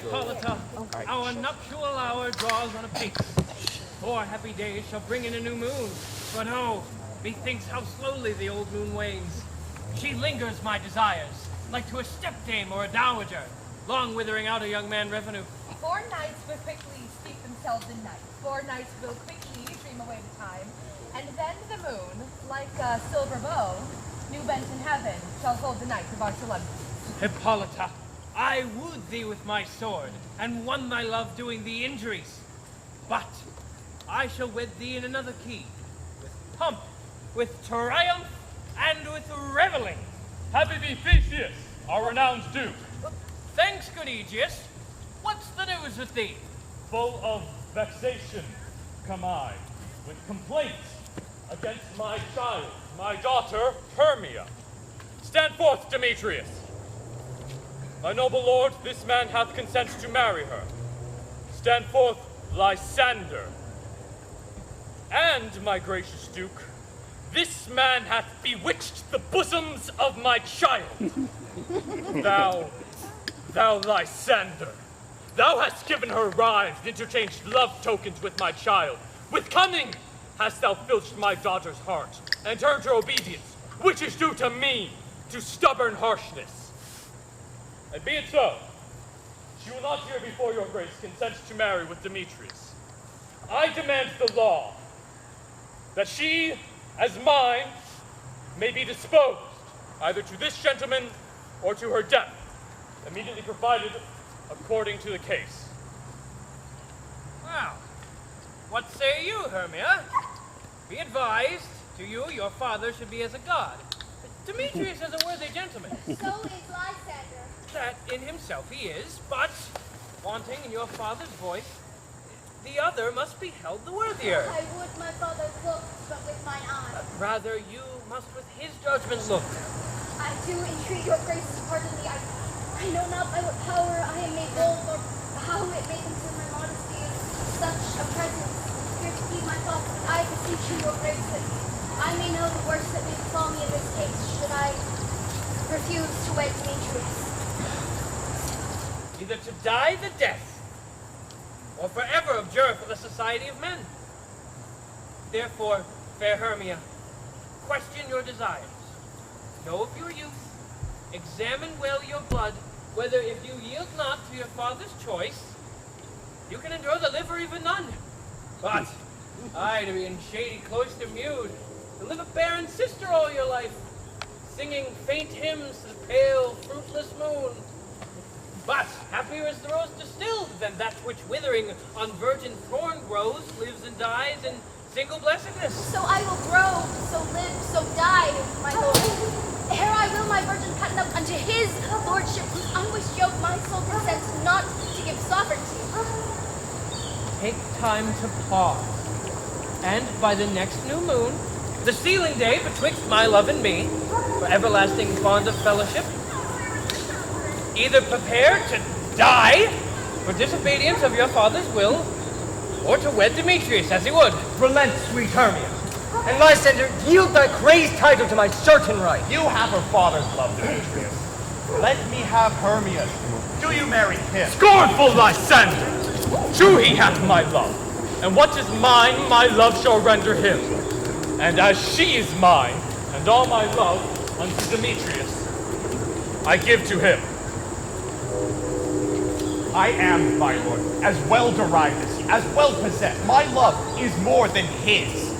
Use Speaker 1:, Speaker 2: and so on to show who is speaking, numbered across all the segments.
Speaker 1: Hippolyta, our nuptial hour draws on apace. 4 happy days shall bring in a new moon. But oh, methinks how slowly the old moon wanes. She lingers my desires, like to a stepdame or a dowager, long withering out a young man revenue.
Speaker 2: 4 nights will quickly steep themselves in night. 4 nights will quickly dream away the time. And then the moon, like a silver bow, new bent in heaven, shall hold the night of our solemnity.
Speaker 1: Hippolyta, I wooed thee with my sword, and won thy love doing thee injuries. But I shall wed thee in another key, with pomp, with triumph, and with reveling.
Speaker 3: Happy be Theseus, our renowned duke.
Speaker 1: Thanks, good Aegeus. What's the news with thee?
Speaker 3: Full of vexation come I, with complaints against my child, my daughter, Hermia. Stand forth, Demetrius. My noble lord, this man hath consent to marry her. Stand forth, Lysander. And, my gracious duke, this man hath bewitched the bosoms of my child. Thou Lysander, thou hast given her rhymes and interchanged love tokens with my child. With cunning hast thou filched my daughter's heart, and turned her obedience, which is due to me, to stubborn harshness. And be it so. She will not here before your grace consent to marry with Demetrius. I demand the law that she, as mine, may be disposed either to this gentleman or to her death, immediately provided according to the case.
Speaker 1: Well, what say you, Hermia? Be advised, to you your father should be as a god. Demetrius is a worthy gentleman.
Speaker 4: So is Lysander.
Speaker 1: That in himself he is, but wanting in your father's voice, the other must be held the worthier.
Speaker 4: I would my father looked, but with mine eye.
Speaker 1: Rather, you must with his judgment look.
Speaker 4: I do entreat your grace to pardon me. I know not by what power I am made bold, or how it may conceal my modesty in such a presence. Here to keep my thoughts, I beseech you, your grace, that I may know the worst that may befall me in this case, should I refuse to wed Demetrius.
Speaker 1: Either to die the death, or forever abjure for the society of men. Therefore, fair Hermia, question your desires. Know of your youth, examine well your blood, whether if you yield not to your father's choice, you can endure the live or even none. But, to be in shady cloister mewed, to live a barren sister all your life, singing faint hymns to the pale, fruitless moon. But happier is the rose distilled than that which withering on virgin thorn grows, lives and dies in single blessedness.
Speaker 4: So I will grow, so live, so die, my lord. Ere I will my virgin patent up unto his lordship, whose unwished yoke my soul consents not to give sovereignty.
Speaker 1: Take time to pause, and by the next new moon, the sealing day betwixt my love and me, for everlasting bond of fellowship, either prepare to die for disobedience of your father's will, or to wed Demetrius as he would.
Speaker 5: Relent, sweet Hermia, and Lysander, yield thy crazed title to my certain right.
Speaker 6: You have her father's love, Demetrius. Let me have Hermia's. Do you marry him?
Speaker 3: Scornful Lysander! True he hath my love, and what is mine, my love shall render him. And as she is mine, and all my love unto Demetrius, I give to him.
Speaker 6: I am, my lord, as well derived as he, as well possessed. My love is more than his.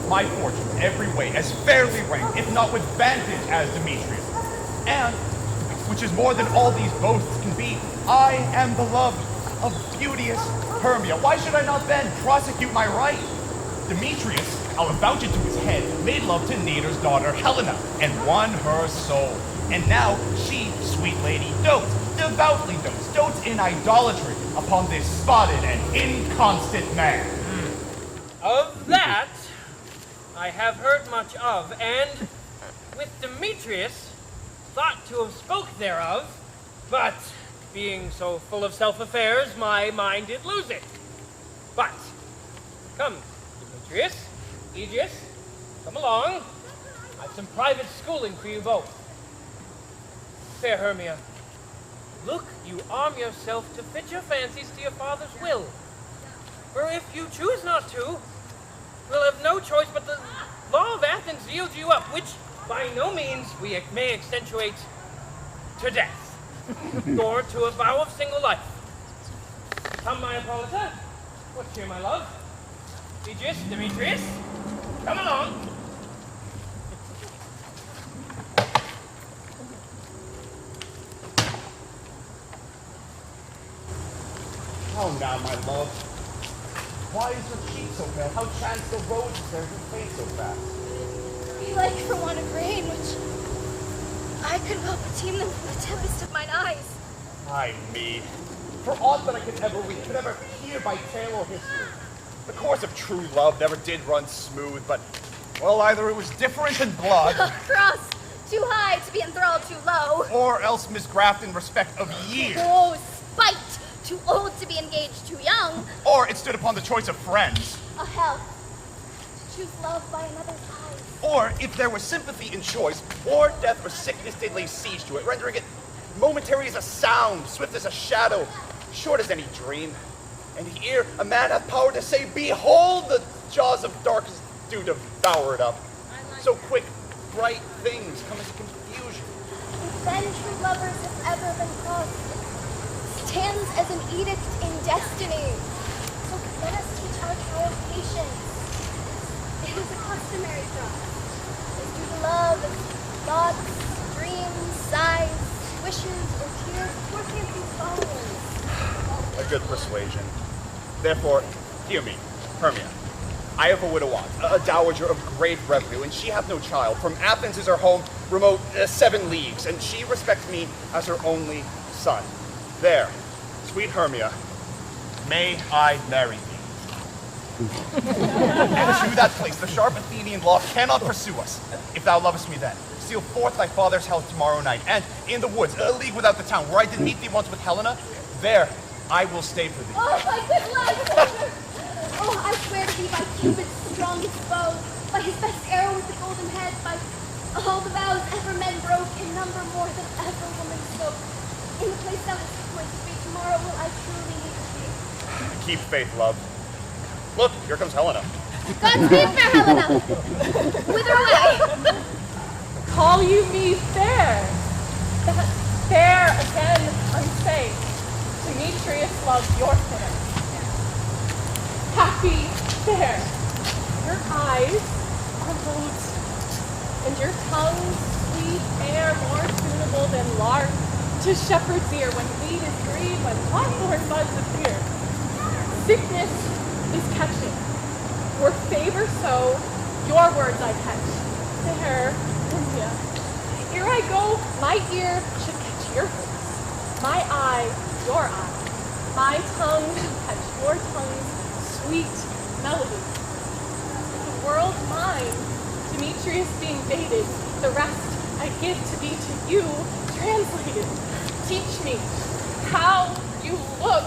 Speaker 6: My fortune, every way, as fairly ranked, if not with vantage, as Demetrius. And, which is more than all these boasts can be, I am beloved of beauteous Hermia. Why should I not then prosecute my right? Demetrius, I'll avouch it to his head, made love to Nader's daughter Helena, and won her soul. And now she, sweet lady, devoutly dotes in idolatry upon this spotted and inconstant man.
Speaker 1: Of that, I have heard much of, and with Demetrius, thought to have spoke thereof, but being so full of self-affairs, my mind did lose it. But, come, Demetrius, Aegeus, come along. I've some private schooling for you both. Fair Hermia, Look, you arm yourself to fit your fancies to your father's will. For if you choose not to, we'll have no choice but the law of Athens yields you up, which by no means we may accentuate to death, or to a vow of single life. Come, my Hippolyta. What cheer, my love? Aegis, Demetrius, come along.
Speaker 6: How now, my love? Why is your cheek so pale? How chance the roses there your face so fast?
Speaker 4: Be like for want of rain, which I could well redeem them from the tempest of mine eyes.
Speaker 6: Ay me. For aught that I could ever read, could ever hear by tale or history. The course of true love never did run smooth, but, well, either it was different in blood,
Speaker 4: Cross, too high to be enthralled too low.
Speaker 6: or else misgraft in respect of years.
Speaker 4: Oh, spite, too old to be engaged too young.
Speaker 6: Or it stood upon the choice of friends.
Speaker 4: A hell, to choose love by another's eyes.
Speaker 6: Or if there was sympathy in choice, or death or sickness did lay siege to it, rendering it momentary as a sound, swift as a shadow, short as any dream. And here a man hath power to say, behold, the jaws of darkness do devour it up. So quick, bright things come into confusion.
Speaker 4: If then true lovers have ever been crossed, stands as an edict in destiny. So let us teach our child patience. It is a customary for us. As due to love, as thoughts, dreams, sighs, wishes, or tears, poor fancy's followers.
Speaker 6: A good persuasion. Therefore, hear me, Hermia. I have a widow aunt, a dowager of great revenue, and she hath no child. From Athens is her home, remote 7 leagues, and she respects me as her only son. There, sweet Hermia, may I marry thee. And to that place, the sharp Athenian law cannot pursue us. If thou lovest me then, steal forth thy father's house tomorrow night, and in the woods, a league without the town, where I did meet thee once with Helena, there I will stay for thee.
Speaker 4: Oh, my good life! Oh, I swear to thee by Cupid's strongest bow, by his best arrow with the golden head, by all the vows ever men broke, in number more than ever woman spoke. In the place thou hast appointed me, tomorrow will I truly meet with thee.
Speaker 6: Keep faith, love. Look, here comes Helena.
Speaker 4: Godspeed, fair Helena! Whither away?
Speaker 2: Call you me fair? That fair again unsay. Demetrius loves your fair. Happy fair. Your eyes are rosy, and your tongue's sweet air more tunable than lark to shepherd's ear when wheat is green, when hawthorn buds appear. Sickness is catching. Were favor so, your words I catch. Fair India. Ere I go, my ear should catch your voice. My eye, your eye. My tongue should catch your tongue's sweet melody. The world mine, Demetrius being baited, the rest I give to be to you translated. Teach me how you look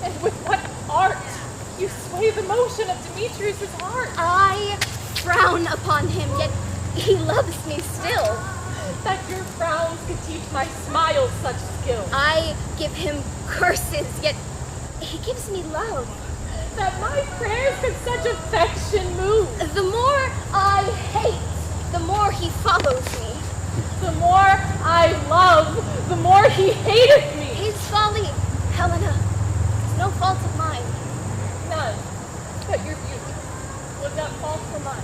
Speaker 2: and with what art you sway the motion of Demetrius's heart.
Speaker 4: I frown upon him, yet he loves me still.
Speaker 2: That your frowns could teach my smiles such skill.
Speaker 4: I give him curses, yet he gives me love.
Speaker 2: That my prayers could such affection move.
Speaker 4: The more I hate, the more he follows me.
Speaker 2: The more I love, the more he hated me.
Speaker 4: His folly, Helena, is no fault of mine.
Speaker 2: None but your beauty. Was that fault for mine?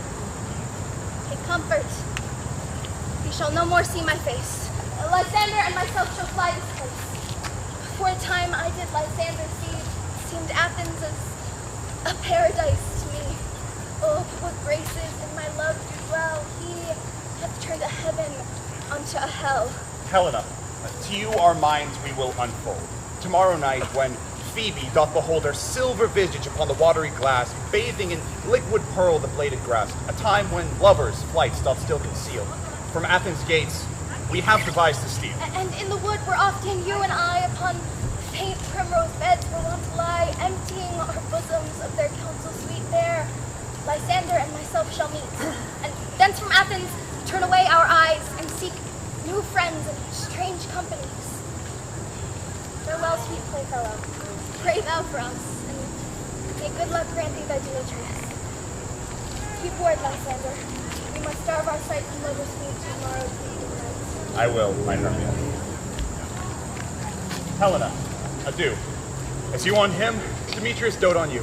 Speaker 4: Take comfort. He shall no more see my face. Lysander and myself shall fly this place. For a time I did Lysander see, seemed Athens as a paradise to me. Oh, what graces in my love do dwell. He hath turned a heaven unto a hell.
Speaker 6: Helena, to you our minds we will unfold. Tomorrow night, when Phoebe doth behold her silver visage upon the watery glass, bathing in liquid pearl the bladed grass, a time when lovers' flights doth still conceal. From Athens' gates, we have devised to steal.
Speaker 4: And in the wood where often you and I upon faint primrose beds were wont to lie, emptying our bosoms of their counsel sweet, there Lysander and myself shall meet. And thence from Athens turn away our eyes and seek new friends and strange companies. LaFrance, and may good luck grant thee thy Demetrius. Keep word, Lysander. We must starve our sight and lovers meet tomorrow night.
Speaker 6: I will, my Hermia. Helena, adieu. As you on him, Demetrius dote on you.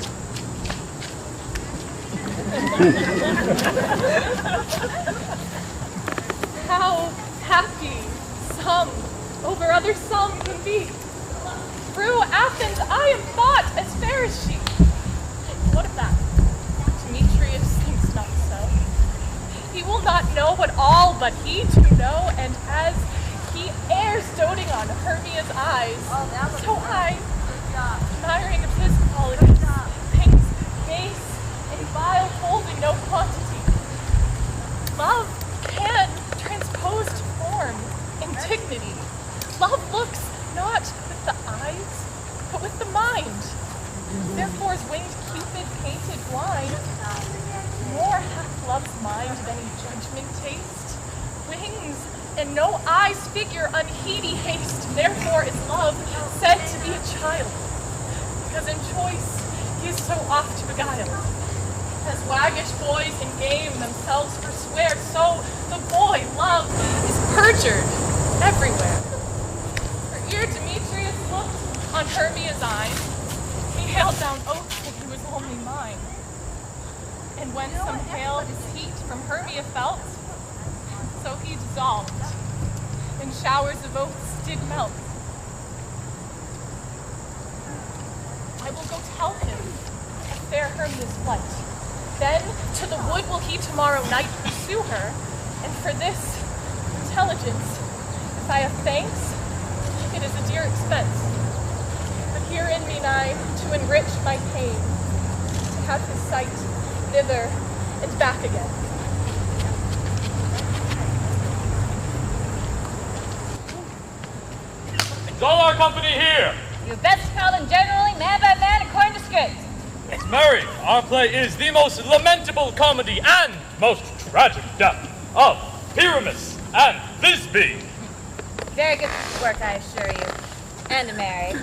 Speaker 2: How happy some over other some can be. Through Athens I am thought as fair as she. What of that? Demetrius thinks not so. He will not know what all but he do know, and as he errs doting on Hermia's eyes, so I, admiring of his qualities, paints base and vile holding no quantity. Love can transpose to form and dignity. Love looks not with the eyes, but with the mind. Therefore is winged Cupid painted blind. Nor hath love's mind any judgment taste. Wings and no eyes figure unheedy haste. Therefore is love said to be a child, because in choice he is so oft to beguile. As waggish boys in game themselves forswear, so the boy, love, is perjured everywhere. For ere Demetrius looked on Hermia's eyes, he hailed down oaths that he was only mine. And when some hail his heat from Hermia felt, so he dissolved, and showers of oaths did melt. I will go tell him of fair Hermia's flight. Then to the wood will he tomorrow night pursue her, and for this intelligence, if I have thanks, it is a dear expense. But herein mean I to enrich my pain, to have his sight thither and back again.
Speaker 3: Is all our company here?
Speaker 7: Your best held generally, man by man, according to script.
Speaker 3: Mary, our play is the most lamentable comedy and most tragic death of Pyramus and Thisbe.
Speaker 7: Very good work, I assure you. And Mary.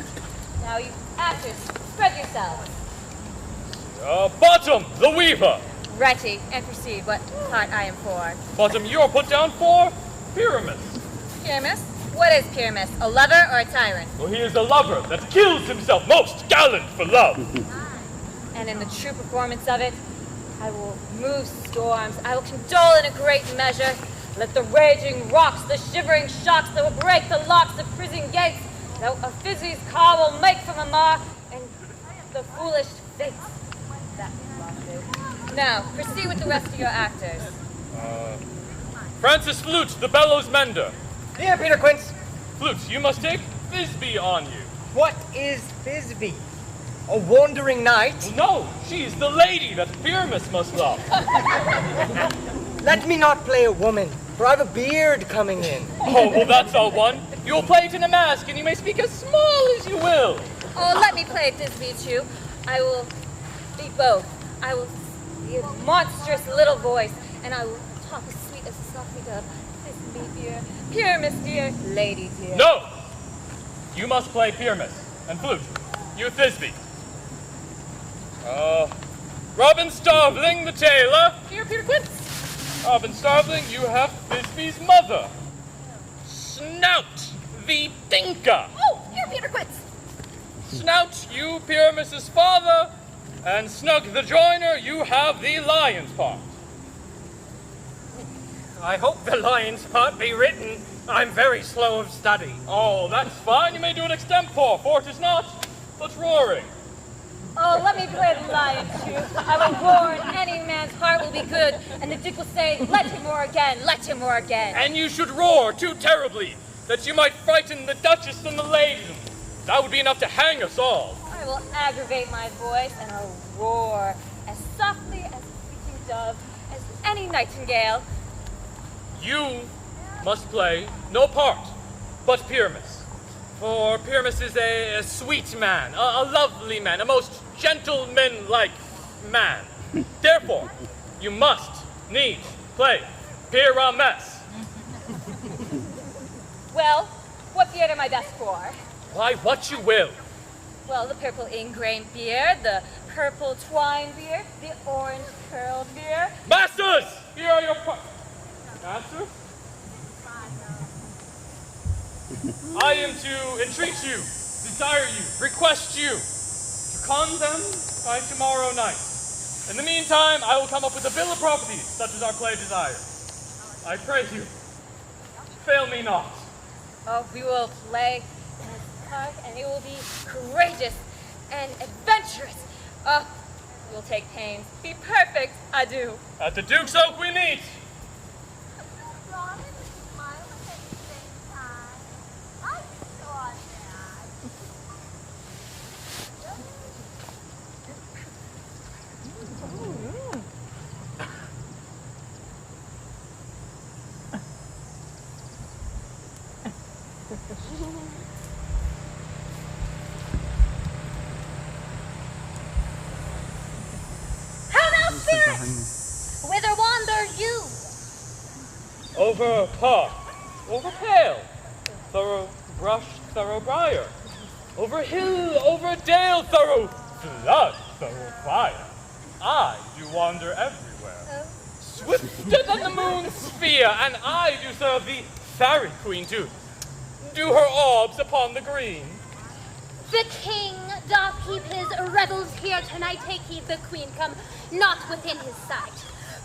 Speaker 7: Now, you actors, spread yourselves.
Speaker 3: Bottom, the weaver.
Speaker 7: Righty, and proceed what part I am for.
Speaker 3: Bottom, you're put down for Pyramus.
Speaker 7: Pyramus? What is Pyramus? A lover or a tyrant?
Speaker 3: Well, he is a lover that kills himself, most gallant for love.
Speaker 7: And in the true performance of it, I will move storms. I will condole in a great measure. Let the raging rocks, the shivering shocks that will break the locks of prison gates, that a Thisbe's car will make from a mar, and the foolish fates that will do. Now, proceed with the rest of your actors.
Speaker 3: Francis Flute, the bellows mender.
Speaker 5: Here, Peter Quince.
Speaker 3: Flute, you must take Thisbe on you.
Speaker 5: What is Thisbe? A wandering knight?
Speaker 3: No, she is the lady that Pyramus must love.
Speaker 5: Let me not play a woman, for I've a beard coming in.
Speaker 3: Oh, well, that's all one. You will play it in a mask, and you may speak as small as you will.
Speaker 7: Oh, let me play Thisbe too. I will be both. I will be a monstrous little voice, and I will talk as sweet as a softly dove. Thisbe dear, Pyramus dear, lady dear.
Speaker 3: No! You must play Pyramus, and Flute, you Thisbe. Robin Starveling, the tailor.
Speaker 2: Here, Peter Quince.
Speaker 3: Robin Starveling, you have Thisbe's mother. Snout, the thinker.
Speaker 2: Oh, here, Peter Quince.
Speaker 3: Snout, you Pyramus's father. And Snug the joiner, you have the lion's part.
Speaker 1: I hope the lion's part be written. I'm very slow of study.
Speaker 3: Oh, that's fine. You may do it extempore, for it is not, but roaring.
Speaker 7: Oh, let me play the lion too. I will roar, and any man's heart will be good. And the Duke will say, let him roar again, let him roar again.
Speaker 3: And you should roar too terribly, that you might frighten the Duchess and the ladies. That would be enough to hang us all.
Speaker 7: I will aggravate my voice, and I'll roar as softly as a fleeting dove, as any nightingale.
Speaker 3: You must play no part, but Pyramus. For Pyramus is a sweet man, a lovely man, a most gentleman-like man. Therefore, you must needs play Pyramus.
Speaker 7: Well, what theater am I best for?
Speaker 3: Why, what you will.
Speaker 7: Well, the purple ingrain beard, the purple twine beard, the orange curled beard.
Speaker 3: Masters! Here are your Masters? I am to entreat you, desire you, request you to con them by tomorrow night. In the meantime, I will come up with a bill of properties, such as our Clay desires. I pray you, fail me not.
Speaker 7: Oh, we will play in this park, and it will be courageous and adventurous. Oh, we'll take pains. Be perfect, I do.
Speaker 3: At the Duke's Oak we meet.
Speaker 4: Whither wander you?
Speaker 3: Over park, over pale, thorough brush, thorough briar, over hill, over dale, thorough flood, thorough fire. I do wander everywhere, swifter than the moon's sphere, and I do serve the fairy queen to do her orbs upon the green.
Speaker 4: The king doth keep his revels here tonight. Take heed, the queen come not within his sight.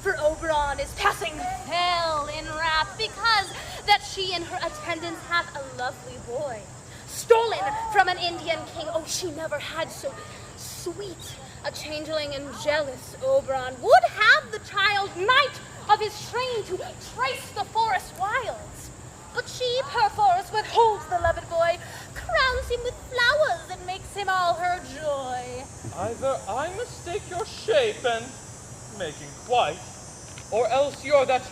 Speaker 4: For Oberon is passing fell in wrath, because that she and her attendants hath a lovely boy, stolen from an Indian king. Oh, she never had so sweet a changeling, and jealous Oberon would have the child knight of his train to trace the forest wilds. But she perforce withholds the loved boy, crowns him with flowers, and makes him all her joy.
Speaker 3: Either I mistake your shape and making quite, or else you're that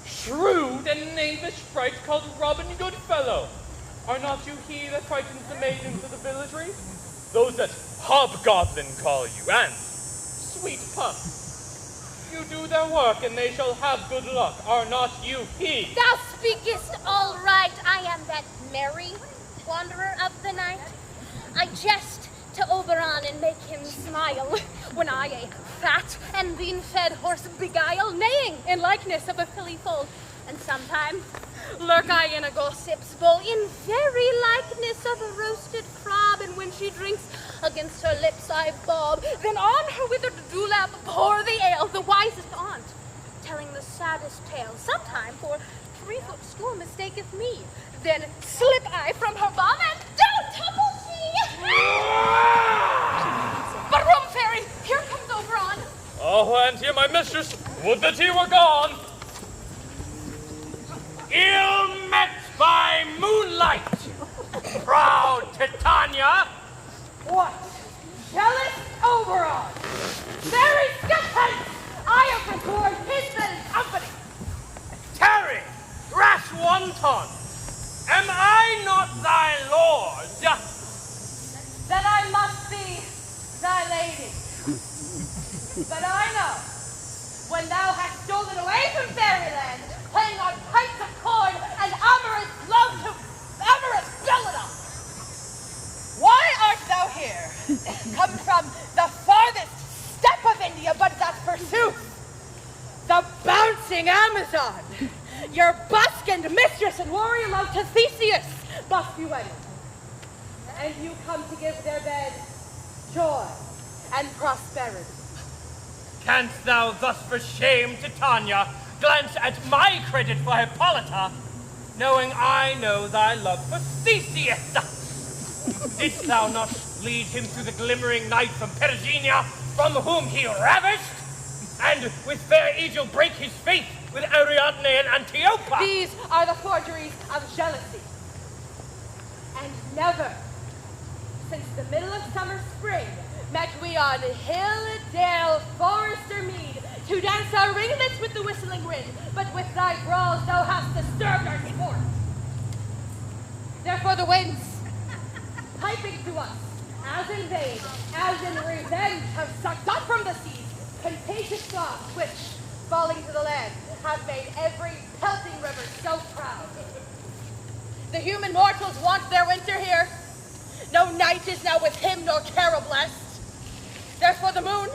Speaker 3: shrewd and knavish fright called Robin Goodfellow. Are not you he that frightens the maidens of the villagery? Those that hobgoblin call you, and sweet pup. You do their work, and they shall have good luck. Are not you he?
Speaker 4: Thou speakest all right. I am that merry wanderer of the night. I jest to Oberon and make him smile, when I a fat and bean-fed horse beguile, neighing in likeness of a filly foal. And sometimes lurk I in a gossip's bowl, in very likeness of a roasted frog, and when she drinks, against her lips I bob, then on her withered dewlap pour the ale, the wisest aunt, telling the saddest tale. Sometime for 3-foot stool mistaketh me, then slip I from her bob, and down tumble she! But room fairy, here comes Oberon.
Speaker 3: Oh, and here my mistress, would that he were gone. Ill met by moonlight, proud Titania.
Speaker 2: What? Jealous Oberon! Very skeptic! I have restored his and company!
Speaker 3: Tarry, rash wanton, am I not thy lord?
Speaker 2: Then I must be thy lady. But I know, when thou hast stolen away from fairyland, playing on pipes of corn and amorous love to amorous Belladonna, why art thou here? Come from the farthest step of India, but that forsooth, the bouncing Amazon, your buskined mistress and warrior love to Theseus, must be wedded. And you come to give their bed joy and prosperity.
Speaker 3: Canst thou thus for shame, Titania, glance at my credit for Hippolyta, knowing I know thy love for Theseus? Didst thou not lead him to the glimmering night from Perigenia, from whom he ravished, and with fair Aegil break his faith with Ariadne and Antiopa?
Speaker 2: These are the forgeries of jealousy. And never, since the middle of summer spring, met we on hill, dale, forest, or mead, to dance our ringlets with the whistling wind, but with thy brawls thou hast disturbed our sport. Therefore the winds, piping to us, as in vain, as in revenge, have sucked up from the seas contagious songs which, falling to the land, have made every pelting river so proud. The human mortals want their winter here. No night is now with him, nor terror blessed. Therefore the moon,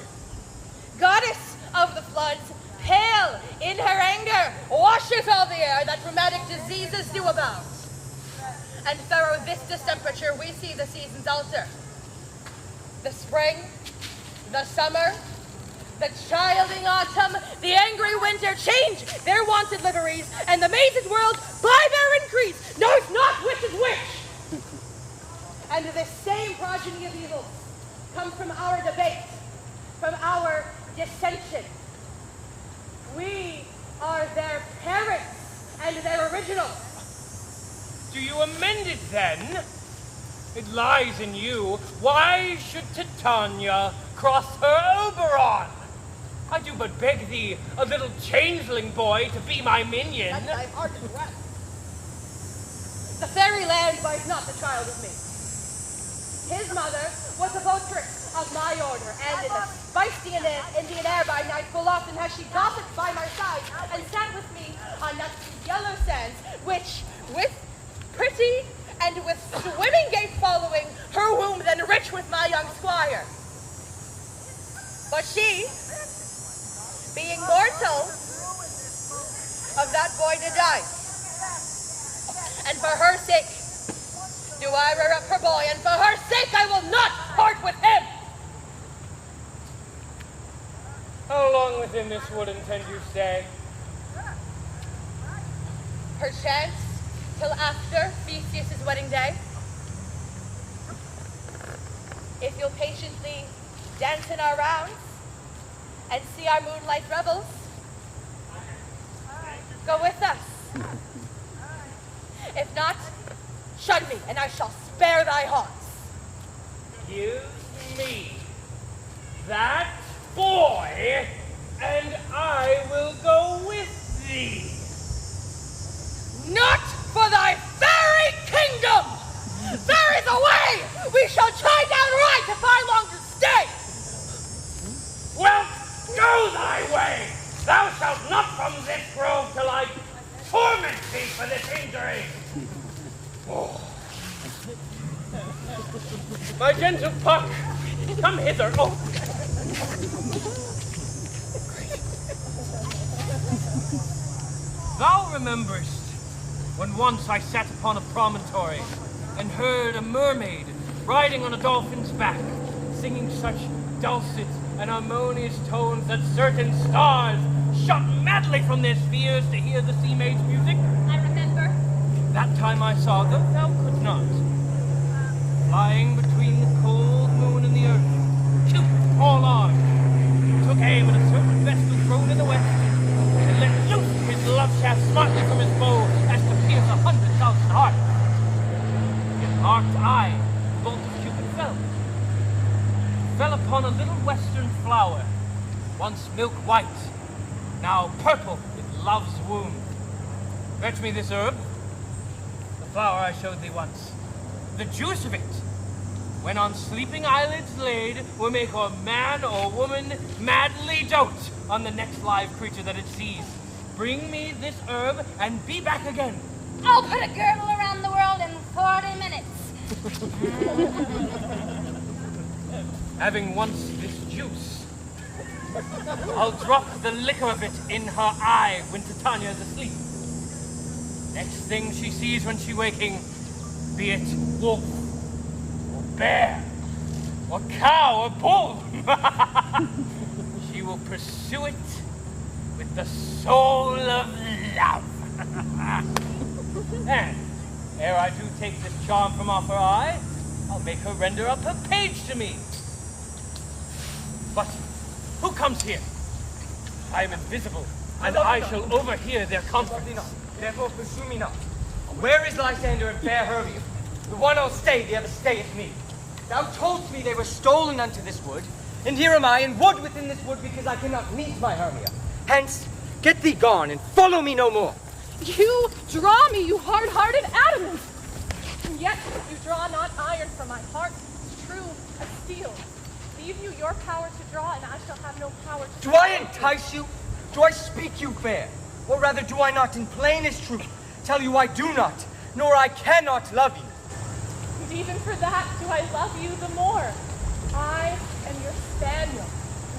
Speaker 2: goddess of the floods, pale in her anger, washeth all the air that rheumatic diseases do abound. And thorough this distemperature we see the seasons alter. The spring, the summer, the childing autumn, the angry winter change their wonted liveries, and the mazed world by their increase knows not which is which. And this same progeny of evils comes from our debate, from our dissension. We are their parents and their original.
Speaker 1: Do you amend it then? It lies in you. Why should Titania cross her Oberon? I do but beg thee, a little changeling boy, to be my minion.
Speaker 2: And thy heart is rest. The fairy land buys not the child of me. His mother was a votress of my order, and in the spicy Indian air by night full often has she gossiped by my side and sat with me on that yellow sands, which, with pretty and with swimming gait following, her womb then rich with my young squire. But she, being mortal, of that boy did die. And for her sake do I rear up her boy, and for her sake I will not part with him.
Speaker 1: How long within this wood intend you stay?
Speaker 2: Perchance till after Theseus' wedding day. If you'll patiently dance in our rounds and see our moonlight revels, go with us. If not, shun me, and I shall spare thy haunts.
Speaker 1: Give me that boy, and I will go with thee.
Speaker 2: Not for thy fairy kingdom! There is a way! We shall try downright if I longer stay!
Speaker 1: Well, go thy way! Thou shalt not from this grove till I torment thee for this injury! Oh. My gentle Puck, come hither. Oh. Thou rememberest when once I sat upon a promontory and heard a mermaid riding on a dolphin's back, singing such dulcet and harmonious tones that certain stars shot madly from their spheres to hear the sea maid's music?
Speaker 4: I remember.
Speaker 1: That time I saw, though thou could not, flying between the cold moon and the earth, Cupid, all armed, took aim at a certain vestal throne in the west, and let loose his love shaft smartly from his bow as to pierce 100,000 hearts. Yet marked I, the bolt of Cupid fell upon a little western flower, once milk white, now purple with love's wound. Fetch me this herb, the flower I showed thee once. The juice of it, when on sleeping eyelids laid, will make a man or woman madly dote on the next live creature that it sees. Bring me this herb and be back again.
Speaker 4: I'll put a girdle around the world in 40 minutes.
Speaker 1: Having once this juice, I'll drop the liquor of it in her eye when Titania's asleep. Next thing she sees when she waking, be it wolf, or bear, or cow, or bull, she will pursue it with the soul of love. And, ere I do take this charm from off her eye, I'll make her render up her page to me. But who comes here? I am invisible, and I shall overhear their conference.
Speaker 5: Therefore pursue me not. Where is Lysander and fair Hermia? The one I'll stay, the other stayeth me. Thou toldst me they were stolen unto this wood, and here am I in wood within this wood because I cannot meet my Hermia. Hence, get thee gone and follow me no more.
Speaker 2: You draw me, you hard-hearted adamant! And yet you draw not iron from my heart, true as steel. Leave you your power to draw, and I shall have no power to...
Speaker 5: Do I entice you? Do I speak you fair? Or rather, do I not in plainest truth tell you I do not, nor I cannot love you?
Speaker 8: And even for that do I love you the more. I am your spaniel.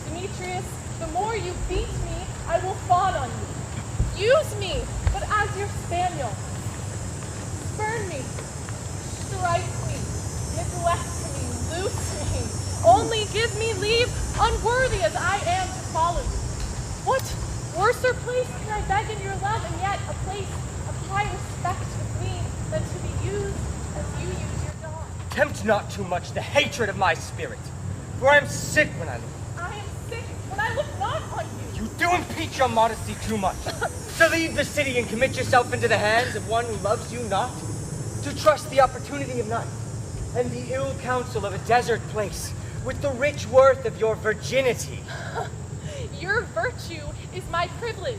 Speaker 8: Demetrius, the more you beat me, I will fawn on you. Use me, but as your spaniel. Spurn me, strike me, neglect me, loose me. Only give me leave, unworthy as I am to follow you. What worser place can I beg in your love, and yet a place of high respect with me than to be used as you use your dog?
Speaker 5: Tempt not too much the hatred of my spirit, for I am sick when I look.
Speaker 8: I am sick when I look not on you.
Speaker 5: You do impeach your modesty too much. To leave the city and commit yourself into the hands of one who loves you not. To trust the opportunity of night and the ill counsel of a desert place with the rich worth of your virginity.
Speaker 8: Your virtue is my privilege,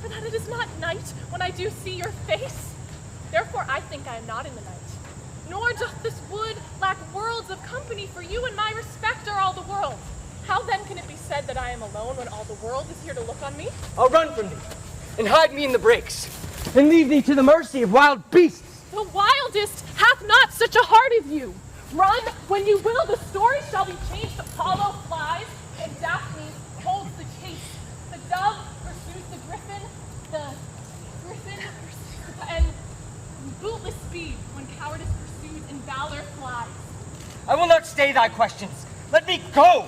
Speaker 8: for that it is not night when I do see your face. Therefore I think I am not in the night. Nor doth this wood lack worlds of company, for you and my respect are all the world. How then can it be said that I am alone when all the world is here to look on me?
Speaker 5: I'll run from thee, and hide me in the brakes, and leave thee to the mercy of wild beasts.
Speaker 8: The wildest hath not such a heart as you. Run when you will, the story shall be changed. Apollo flies, and Daphne holds the chase. The dove pursues the griffin, and bootless speed when cowardice pursues and valor flies.
Speaker 5: I will not stay thy questions. Let me go.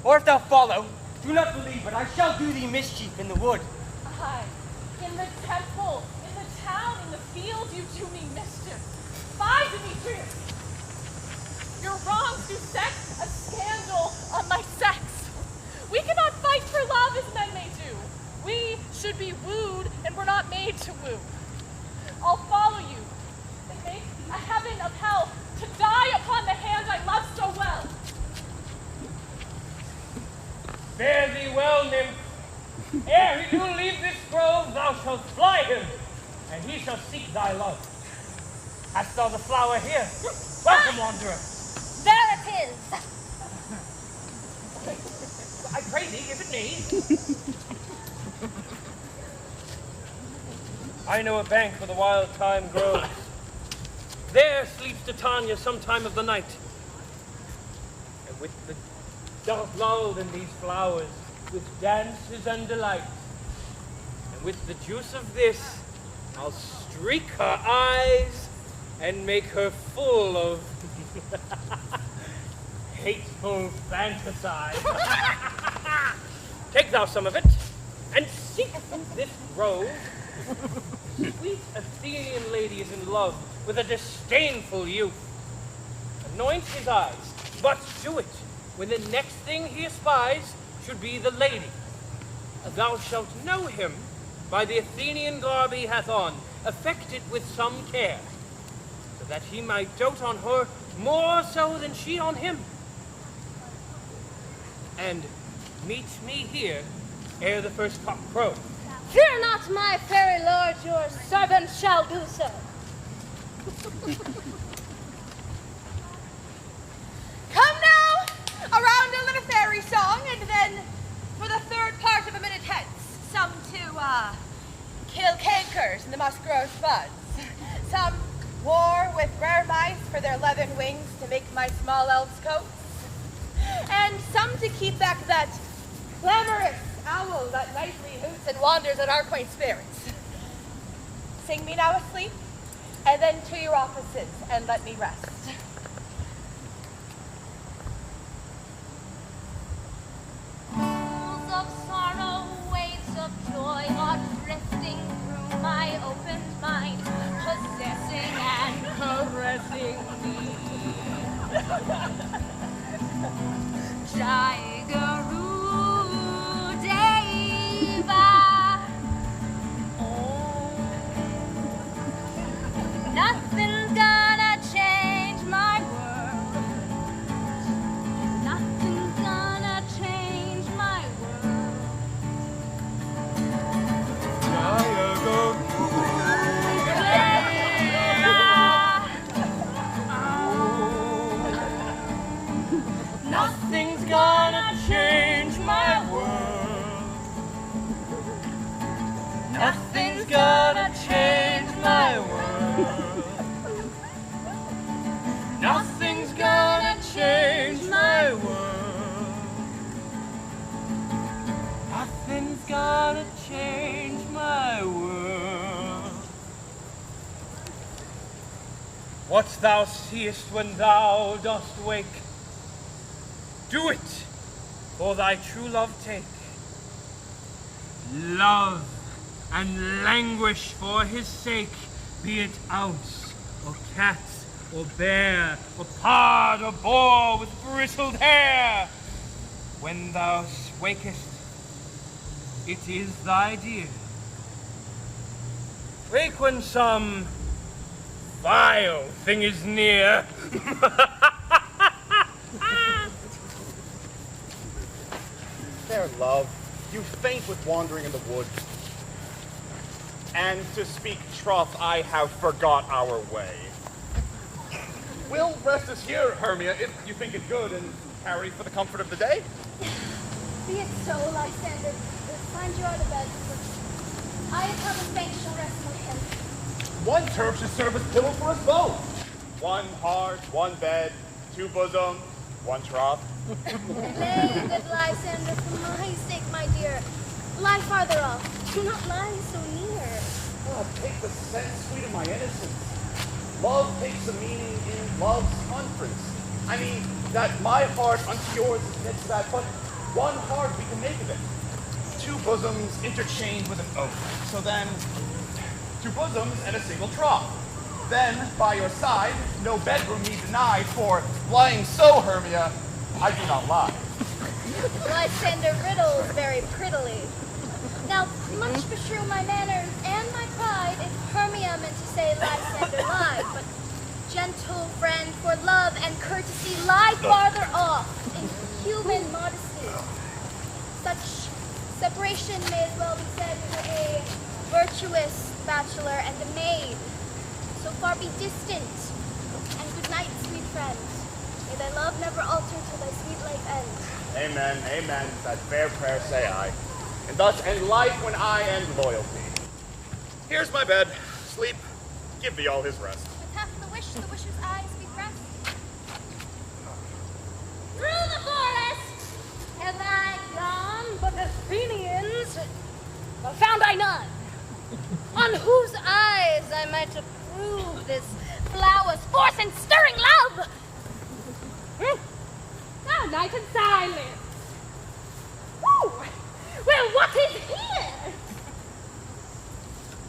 Speaker 5: Or if thou follow, do not believe, but I shall do thee mischief in the wood.
Speaker 8: Aye, in the temple, in the town, in the field, you do me mischief. Fie, Demetrius! Your wrongs do set a scandal on my sex. We cannot fight for love as men may do. We should be wooed, and we're not made to woo. I'll follow you, and make a heaven of hell to die upon the hand I love so well.
Speaker 1: Fare thee well, nymph. Ere he do leave this grove, thou shalt fly him, and he shall seek thy love. Hast thou the flower here? Welcome, wanderer.
Speaker 4: There it is.
Speaker 1: I pray thee, give it me. I know a bank where the wild thyme grows. There sleeps Titania some time of the night. And with the dove lulled in these flowers, with dances and delights, and with the juice of this, I'll streak her eyes and make her full of hateful fantasies. Take thou some of it, and seek from this grove. Sweet Athenian lady is in love with a disdainful youth. Anoint his eyes, but do it when the next thing he espies should be the lady. Thou shalt know him by the Athenian garb he hath on, affected with some care, so that he might dote on her more so than she on him. And meet me here ere the first cock crow.
Speaker 4: Fear not, my fairy lord, your servant shall do so.
Speaker 2: Come now, around a little fairy song, and then, for the third part of a minute hence, some to, kill cankers in the musk-grown buds. Some war with rare mice for their leathern wings to make my small elves' coats. And some to keep back that clamorous owl that nightly hoots and wanders at our quaint spirits. Sing me now asleep, and then to your offices, and let me rest.
Speaker 4: Pools of sorrow, waves of joy are drifting through my open mind, possessing and caressing me. Jaigaru Deva. Oh, nothing's gonna change my
Speaker 1: what thou seest when thou dost wake, do it, for thy true love take. Love and languish for his sake, be it ounce, or cat, or bear, or pard, or boar with bristled hair. When thou wakest, it is thy dear. Wake when some vile thing is near.
Speaker 6: Fair love, you faint with wandering in the wood. And to speak troth, I have forgot our way. We'll rest us here, Hermia, if you think it good, and tarry for the comfort of the day.
Speaker 4: Be it so, Lysander. We'll find you out of bed. I have a bank shall rest my head.
Speaker 6: One turf should serve as pillow for us both. One heart, one bed, two bosoms, one trough.
Speaker 4: Nay, good Lysander, for my sake, my dear. Lie farther off. Do not lie so near.
Speaker 6: Oh, take the sense, sweet of my innocence. Love takes a meaning in love's conference. I mean, that my heart unto yours is knit to that, but one heart we can make of it. Two bosoms interchained with an oath. So then, two bosoms and a single trough. Then, by your side, no bedroom need denied, for lying so, Hermia, I do not lie.
Speaker 4: Lysander riddles very prettily. Now, much beshrew my manners and my pride if Hermia meant to say Lysander lied, but gentle friend, for love and courtesy lie farther off in human modesty. Such separation may as well be said for a virtuous bachelor and a maid. So far be distant, and good night, sweet friend. May thy love never alter till thy sweet life ends.
Speaker 6: Amen, amen. That fair prayer say I. And thus end life when I end loyalty. Here's my bed. Sleep. Give thee all his rest.
Speaker 4: With half the wisher's eyes be pressed.
Speaker 2: Through the forest have I gone, but Athenians found I none, on whose eyes I might approve this flower's force and stirring love. Now night and silence. Woo! Well, what is here?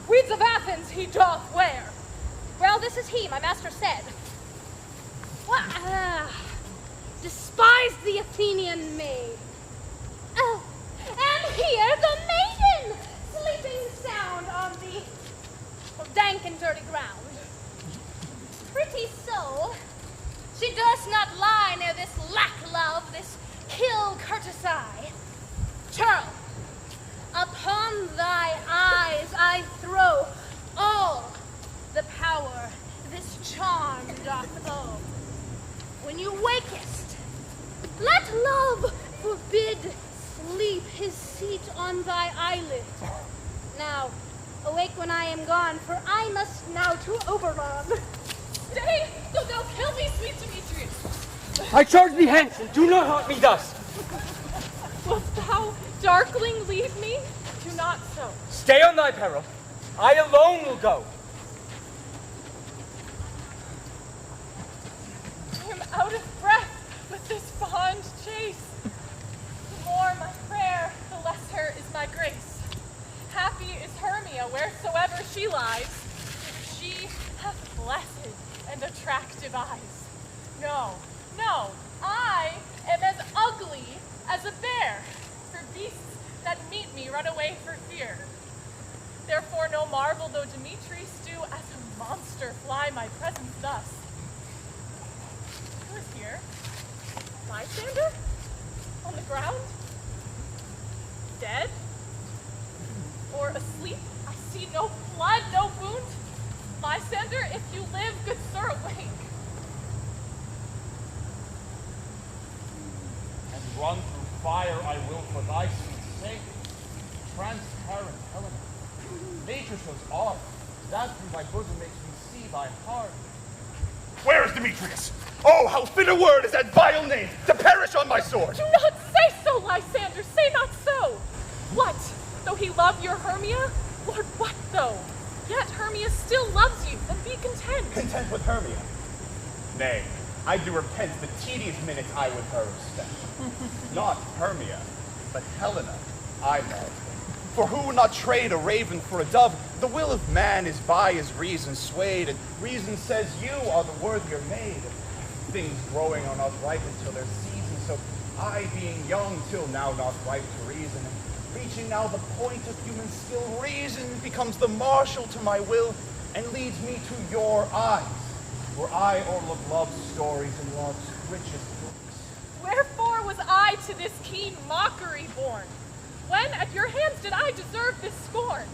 Speaker 8: Weeds of Athens he doth wear.
Speaker 2: Well, this is he, my master said. What? Despise the Athenian maid. Oh, and here the maiden, sleeping sound on the dank and dirty ground. Pretty soul, she does not lie near this lack love, this kill courtesy. Churl, upon thy eyes I throw all the power this charm doth owe. When you wakest, let love forbid sleep his seat on thy eyelid. Now, awake when I am gone, for I must now to Oberon.
Speaker 8: Stay, so thou kill me, sweet Demetrius.
Speaker 5: I charge thee hence, and do not haunt me thus.
Speaker 8: Wilt thou, darkling, leave me? Do not so.
Speaker 5: Stay on thy peril. I alone will go.
Speaker 8: I am out of breath with this fond chase. The more my prayer, the lesser is my grace. Happy is Hermia wheresoever she lies. She hath blessed and attractive eyes. No, no, I am as ugly as a bear, for beasts that meet me run away for fear. Therefore no marvel though Demetrius do as a monster fly my presence thus. Who is here? Lysander? On the ground? Dead? Or asleep? I see no blood, no wound. Lysander, if you live, good sir, awake.
Speaker 6: And run through fire I will for thy sweet sake. Transparent Helena. Nature shows off. That through thy bosom makes me see thy heart. Where is Demetrius? Oh, how fit a word is that vile name to perish on my sword!
Speaker 8: Do not say so, Lysander, say not so. What, though he love your Hermia? Lord, what though? Yet Hermia still loves you, and be content.
Speaker 6: Content with Hermia? Nay, I do repent the tedious minutes I with her have spent. Not Hermia, but Helena I love. For who would not trade a raven for a dove? The will of man is by his reason swayed, and reason says you are the worthier made. Things growing are not ripe until their season, so I, being young till now not ripe to reason, and reaching now the point of human skill, reason becomes the marshal to my will, and leads me to your eyes, where I o'erlook love's stories and love's richest books.
Speaker 8: Wherefore was I to this keen mockery born? When at your hands did I deserve this scorn?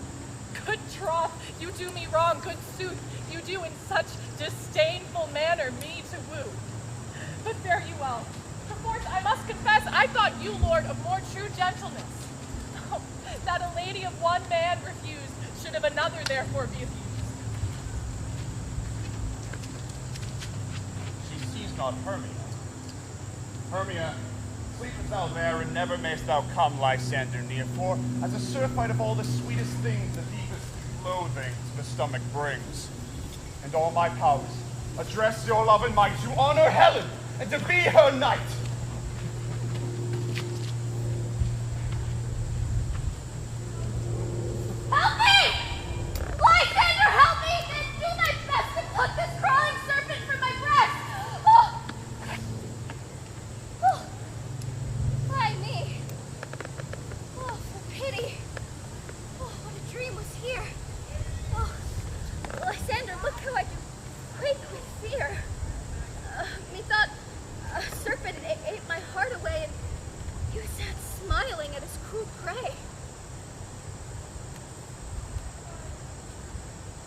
Speaker 8: Good troth, you do me wrong, good sooth, you do in such disdainful manner me to woo. But fare you well. Perforce, I must confess, I thought you, Lord, of more true gentleness. Oh, that a lady of one man refused, should of another therefore be abused.
Speaker 6: She sees not Hermia. Hermia, sleepest thou there, and never mayst thou come, Lysander, near, for as a surfeit of all the sweetest things, the deepest loathing to the stomach brings. And all my powers address your love and might to honor Helen, and to be her knight.
Speaker 4: Help me! Lysander, help me! Then do thy best to pluck this crawling serpent from my breast! Oh! Oh! Why me? Oh, for pity! Oh, what a dream was here! Oh, Lysander, look how I do quake with fear! Methought a serpent ate my heart away, and he sat smiling at his cruel prey.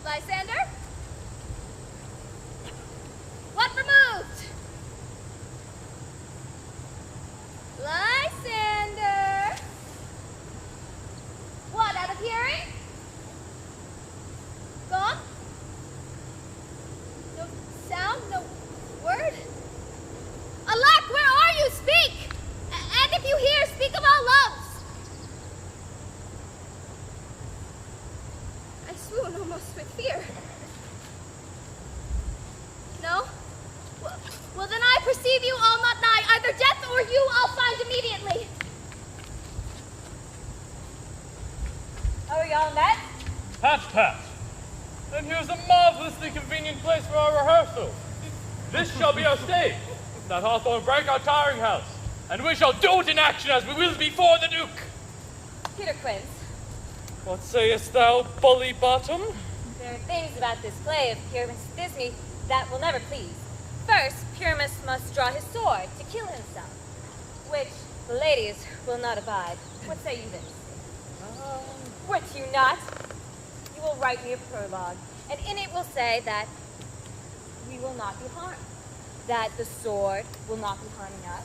Speaker 4: Lysander? What removed? Lysander? What, out of hearing? Gone? No sound, no word? Alack, where are you? Speak! And if you hear, speak of all loves! I swoon almost with fear. No? Well, then I perceive you all not nigh. Either death or you I'll find immediately.
Speaker 7: Are we all met?
Speaker 3: Patch. Then here's a marvelously convenient place for our rehearsal. This shall be our stage, that hawthorn break our tiring house, and we shall do it in action as we will before the Duke.
Speaker 7: Peter Quince,
Speaker 3: What sayest thou, bully bottom?
Speaker 7: there are things about this play of Pyramus Thisbe that will never please. First, Pyramus must draw his sword to kill himself, which the ladies will not abide. What say you this? Would you not? You will write me a prologue, and in it will say that we will not be harmed, that the sword will not be harming us,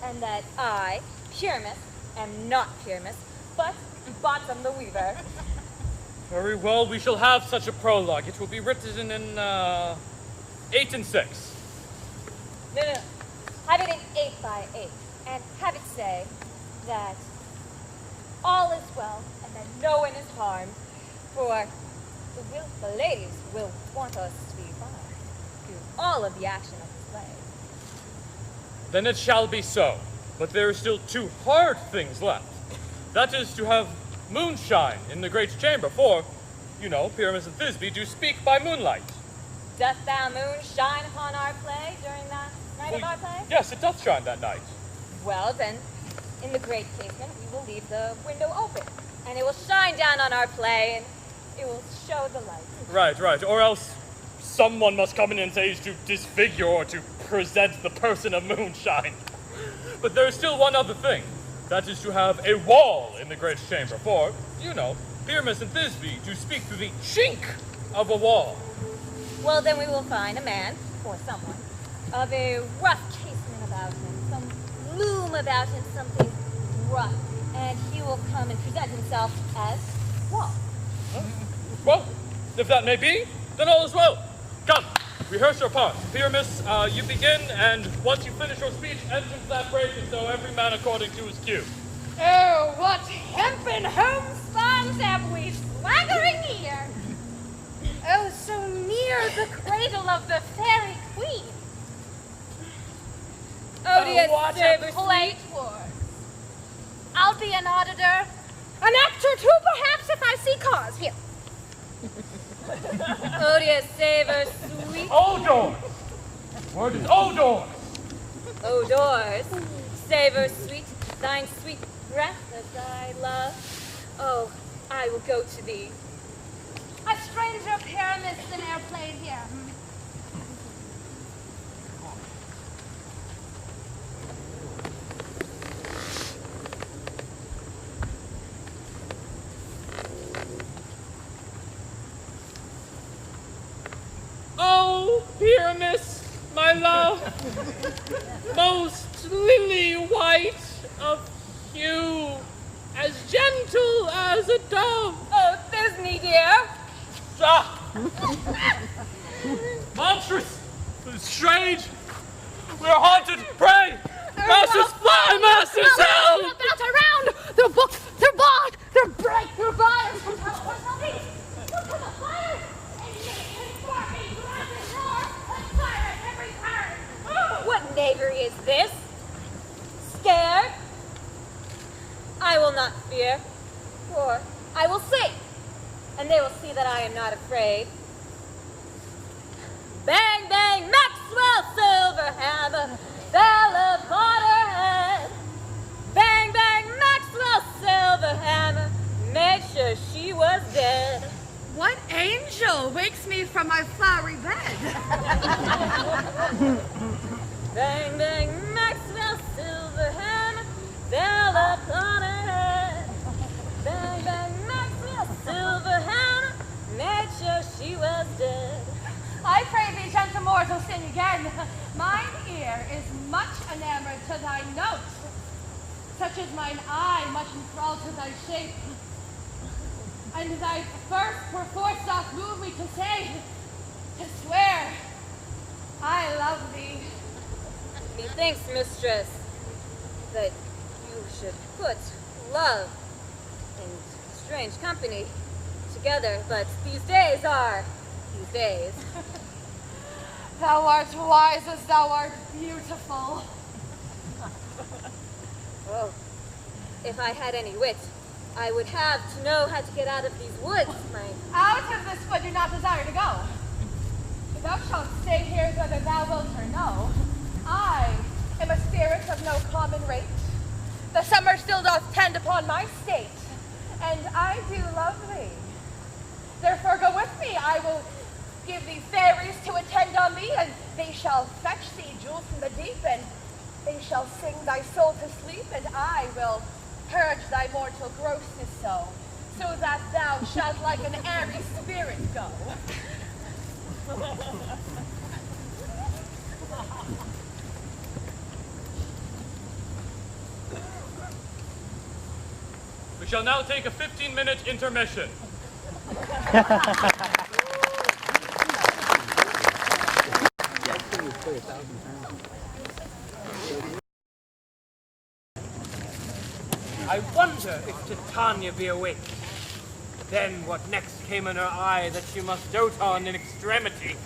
Speaker 7: and that I, Pyramus, am not Pyramus, but Bottom the Weaver.
Speaker 3: Very well, we shall have such a prologue. It will be written in 8 and 6.
Speaker 7: No. Have it in 8 by 8, and have it say that all is well, and that no one is harmed, for the ladies will want us to be fine through all of the action of the play.
Speaker 3: Then it shall be so. But there are still 2 hard things left. That is to have moonshine in the great chamber, for, you know, Pyramus and Thisbe do speak by moonlight.
Speaker 7: Doth thou moon shine upon our play during that night of our play?
Speaker 3: Yes, it doth shine that night.
Speaker 7: Well, then, in the great casement, we will leave the window open, and it will shine down on our play, and it will show the light.
Speaker 3: Right. Or else someone must come in and say to disfigure or to present the person of moonshine. But there is still one other thing. That is to have a wall in the great chamber, for, you know, Pyramus and Thisbe do speak through the chink of a wall.
Speaker 7: Well, then we will find a man, or someone, of a rough casement about him, some loom about him, something rough, and he will come and present himself as wall.
Speaker 3: Well, if that may be, then all is well. Come, rehearse your part. Pyramus, you begin, and once you finish your speech, entrance that break, and so every man according to his cue.
Speaker 2: Oh, what hempen homespuns have we swaggering here? Oh, so near the cradle of the fairy queen.
Speaker 7: Odious
Speaker 2: What a
Speaker 7: saber
Speaker 2: plate
Speaker 7: sweet.
Speaker 2: war. I'll be an auditor. An actor too, perhaps, if I see cause. Here.
Speaker 7: Odious saber sweet.
Speaker 3: Odor! Word is odor!
Speaker 7: Odors, savor sweet, thine sweet breath as I love. Oh, I will go to thee.
Speaker 2: A stranger pyramid in airplane here.
Speaker 3: Oh, Pyramus, my love, most lily white of hue, as gentle as a dove.
Speaker 7: Oh, Disney, dear.
Speaker 3: Ah! Monstrous! Strange! We are haunted! Pray! Masses fly! Masses help!
Speaker 2: They're about around! They're booked! They're bought! They're break! They're buyers! Look at the fire!
Speaker 7: What knavery is this? Scared? I will not fear, for I will sing, and they will see that I am not afraid. Bang, bang, Maxwell Silverhammer fell upon her head. Bang, bang, Maxwell Silverhammer made sure she was dead.
Speaker 2: What angel wakes me from my flowery bed?
Speaker 7: Bang, bang, Maxwell Silverhammer fell upon her head. Bang, bang, Maxwell Silverhammer made sure she was dead.
Speaker 2: I pray thee, gentle mortal, sing again. Mine ear is much enamored to thy note, such as mine eye much enthralled to thy shape. And thy first perforce doth move me to say, to swear, I love thee.
Speaker 7: Methinks, mistress, that you should put love and strange company together, but these days are these days.
Speaker 2: Thou art wise as thou art beautiful.
Speaker 7: Oh, if I had any wit, I would have to know how to get out of these woods,
Speaker 2: Out of this wood do not desire to go. Thou shalt stay here whether thou wilt or no. I am a spirit of no common rate. The summer still doth tend upon my state, and I do love thee. Therefore go with me, I will give thee fairies to attend on thee, and they shall fetch thee jewels from the deep, and they shall sing thy soul to sleep, and I will purge thy mortal grossness so that thou shalt like an airy spirit go.
Speaker 3: We shall now take a 15-minute intermission.
Speaker 1: I wonder if Titania be awake. Then what next came in her eye that she must dote on in extremity?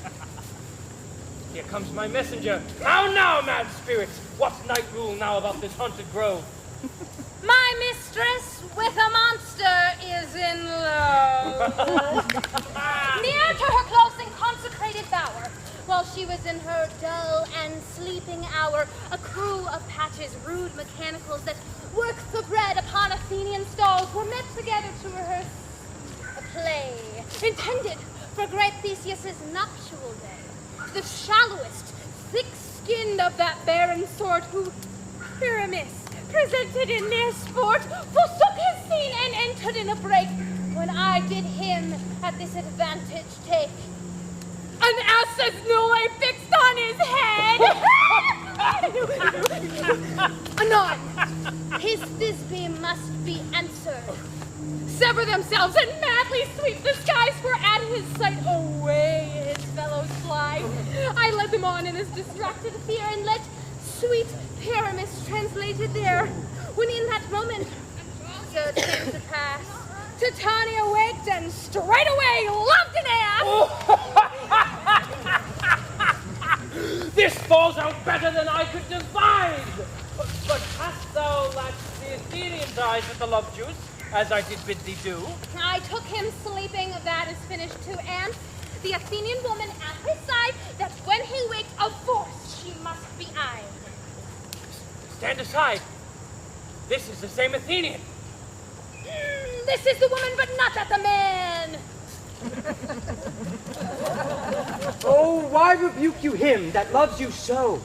Speaker 1: Here comes my messenger. How now, mad spirits? What's night rule now about this haunted grove?
Speaker 2: My mistress with a monster is in love. Near to her close and consecrated bower, while she was in her dull and sleeping hour, a crew of patches, rude mechanicals that worked the bread upon Athenian stalls were met together to rehearse a play intended for great Theseus's nuptial day. The shallowest, thick-skinned of that barren sort who Pyramus presented in their sport, forsook his scene and entered in a break, when I did him at this advantage take. An ass's noy fixed on his head! Anon, his Thisbe must be answered. Sever themselves and madly sweep the skies, for at his sight away his fellows fly. I led them on in this distracted fear, and let sweet Pyramus translated there, when in that moment so it came to pass, Titania waked and straightway loved an ass.
Speaker 1: This falls out better than I could devise. But hast thou latched the Athenian's eyes with the love juice, as I did bid thee do?
Speaker 2: I took him sleeping, that is finished too, and the Athenian woman at his side, that when he waked, of force she must be eyed.
Speaker 1: Stand aside. This is the same Athenian.
Speaker 2: This is the woman, but not that the man.
Speaker 5: Oh, why rebuke you him that loves you so?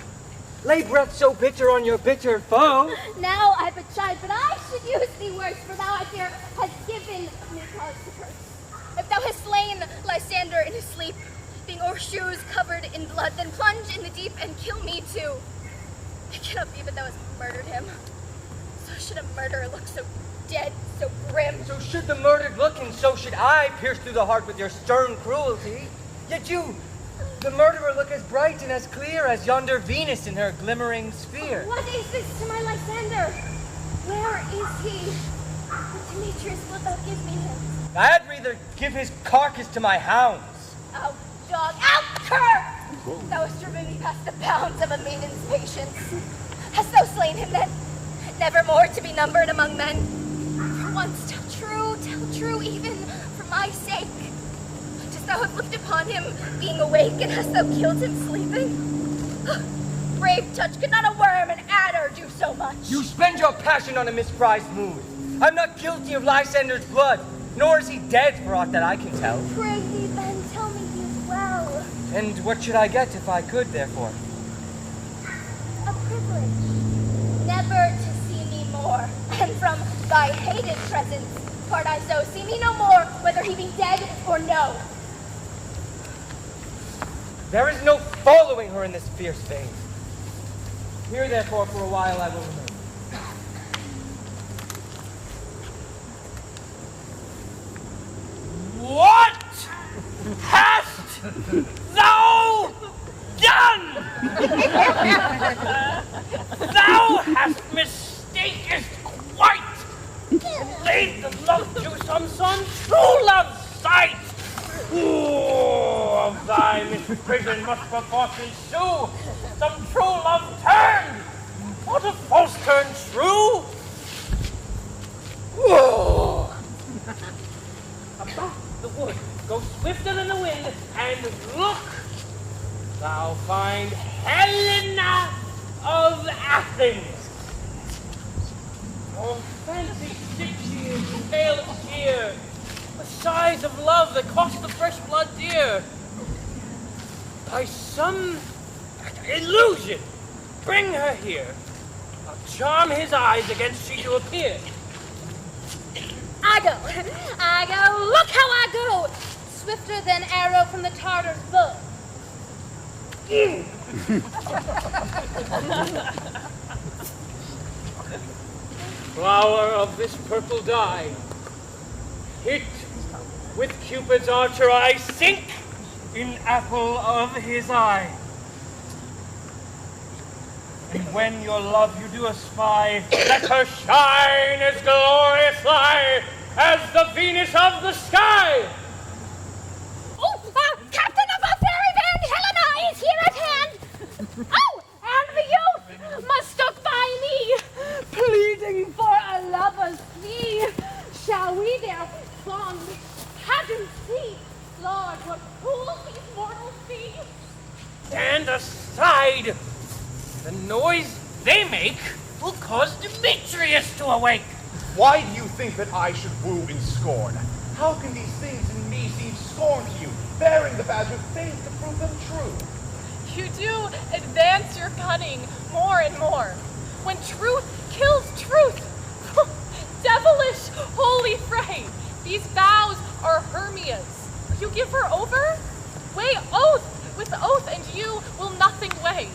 Speaker 5: Lay breath so bitter on your bitter foe.
Speaker 4: Now I but chide, but I should use thee worse, for thou, I fear, hast given me cause to curse.
Speaker 9: If thou hast slain Lysander in his sleep, being o'er shoes covered in blood, then plunge in the deep and kill me too. It cannot be but thou hast murdered him. So should a murderer look so dead, so grim.
Speaker 5: So should the murdered look, and so should I pierce through the heart with your stern cruelty. Yet you, the murderer, look as bright and as clear as yonder Venus in her glimmering sphere.
Speaker 4: What is this to my Lysander? Where is he? Demetrius, wilt thou give me him?
Speaker 5: I had rather give his carcass to my hounds.
Speaker 9: Out, dog, out, cur! Thou hast driven me past the bounds of a maiden's patience. Hast thou slain him then? Never more to be numbered among men. For once, tell true, even for my sake. Dost thou have looked upon him being awake, and hast thou killed him sleeping? Brave touch, could not a worm and adder do so much?
Speaker 5: You spend your passion on a misprized mood. I'm not guilty of Lysander's blood, nor is he dead for aught that I can tell.
Speaker 4: Pray thee, then, tell me he is well.
Speaker 5: And what should I get if I could, therefore?
Speaker 4: A privilege. Never to see me more, and from thy hated presence part I so. See me no more, whether he be dead or no.
Speaker 5: There is no following her in this fierce vein. Here, therefore, for a while I will remain.
Speaker 1: What hast thou done? Thou hast mistakest quite. Laid the love juice on some true love's sight. Ooh, of thy misprision must perforce ensue some true love turn. What a false turn true? Whoa. About the wood, go swifter than the wind, and look, thou find Helena of Athens. Oh, fancy 6 years, pale as cheer, the sighs of love that cost the fresh blood dear. By some illusion, bring her here. I'll charm his eyes against she do appear.
Speaker 2: I go, look how I go! Swifter than arrow from the Tartar's bow.
Speaker 1: Flower of this purple dye, hit with Cupid's archer I sink in apple of his eye. And when your love you do espy, let her shine as glorious lie as the Venus of the sky.
Speaker 2: Oh, Captain of a fairy band, Helena is here at hand. Oh, and the youth must stuck by me, pleading for a lover's plea. Shall we their fond pageant see? Lord, what fools these mortals be.
Speaker 1: Stand aside. The noise they make will cause Demetrius to awake.
Speaker 6: Why do you think that I should woo in scorn? How can these things in me seem scorn to you, bearing the badge of faith to prove them true?
Speaker 8: You do advance your cunning more and more. When truth kills truth. Devilish holy fray. These vows are Hermia's. You give her over? Weigh oath with oath, and you will nothing weigh.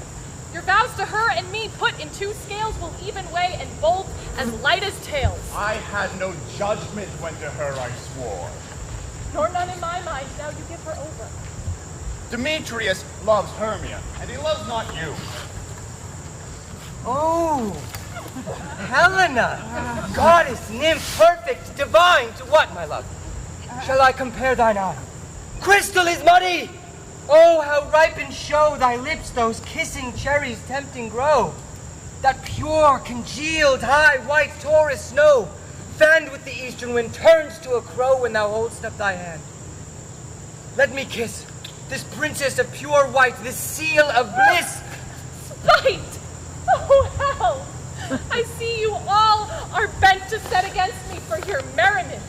Speaker 8: Your vows to her and me put in 2 scales will even weigh, and both as light as tails.
Speaker 6: I had no judgment when to her I swore.
Speaker 8: Nor none in my mind, now you give her over.
Speaker 6: Demetrius loves Hermia, and he loves not you.
Speaker 5: Oh, Helena, goddess, nymph, perfect, divine, to what, my love? Shall I compare thine eye? Crystal is muddy! Oh, how ripe in show thy lips those kissing cherries tempting grow! That pure, congealed, high, white Taurus snow, fanned with the eastern wind, turns to a crow when thou hold'st up thy hand. Let me kiss this princess of pure white, this seal of bliss.
Speaker 8: Spite! Oh, hell! I see you all are bent to set against me for your merriment.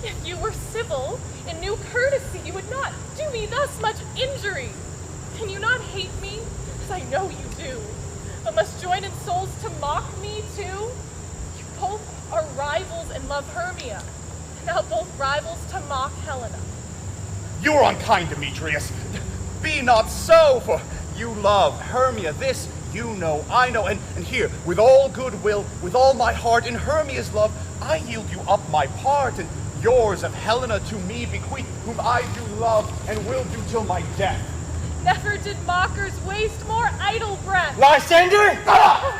Speaker 8: If you were civil and knew courtesy, you would not do me thus much injury. Can you not hate me, as I know you do, but must join in souls to mock me too? You both are rivals and love Hermia, and now both rivals to mock Helena.
Speaker 6: You are unkind, Demetrius. Be not so, for you love Hermia. This you know, I know, and here, with all goodwill, with all my heart, in Hermia's love, I yield you up my part, and yours of Helena to me bequeath, whom I do love, and will do till my death.
Speaker 8: Never did mockers waste more idle breath.
Speaker 5: Lysander!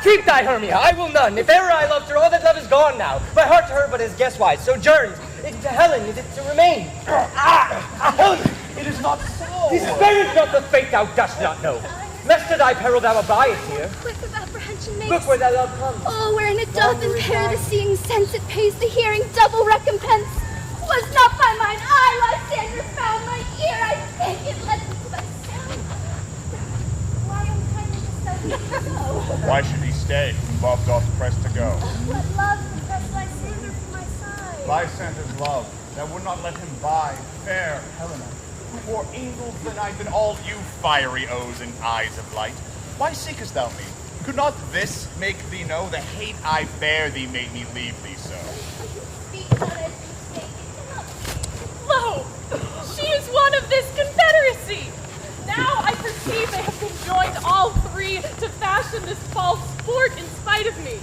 Speaker 5: Keep thy Hermia, I will none. If ever I loved her, all that love is gone now. My heart to her but is guesswise, sojourns. To Helen is it to remain? Helen!
Speaker 6: It is not so.
Speaker 5: Despair not the fate thou dost not know. Lest to thy peril thou abidest here.
Speaker 4: Quick of apprehension makes.
Speaker 5: Look where thy love comes.
Speaker 4: Oh, wherein it doth impair the seeing sense, it pays the hearing double recompense. Was not by mine eye, Lysander found my ear, I beg it, let it to thy sound. Why unkindly dost thou so?
Speaker 6: Why should he stay? Love doth press to go.
Speaker 4: What love can press Lysander from my side?
Speaker 6: Lysander's love, that would not let him bide, fair Helena, who more angels than I than all you fiery O's and eyes of light. Why seekest thou me? Could not this make thee know the hate I bear thee made me leave thee so?
Speaker 4: Speak not as you speak, it cannot be.
Speaker 8: Lo! She is one of this confederacy! Now I perceive they have been joined all three to fashion this false sport in spite of me.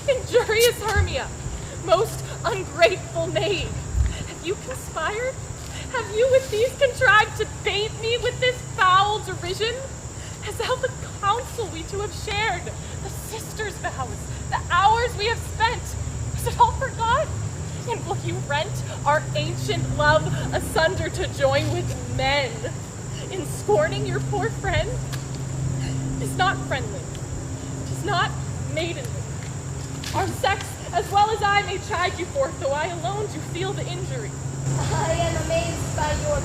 Speaker 8: Injurious Hermia, most ungrateful knave, have you conspired? Have you with these contrived to bait me with this foul derision? Has thou the counsel we two have shared, the sisters' vows, the hours we have spent, is it all forgot? And will you rent our ancient love asunder to join with men in scorning your poor friend? Is not friendly, tis not maidenly. Our sex, as well as I, may chide you forth, though I alone do feel the injury.
Speaker 4: I am amazed by your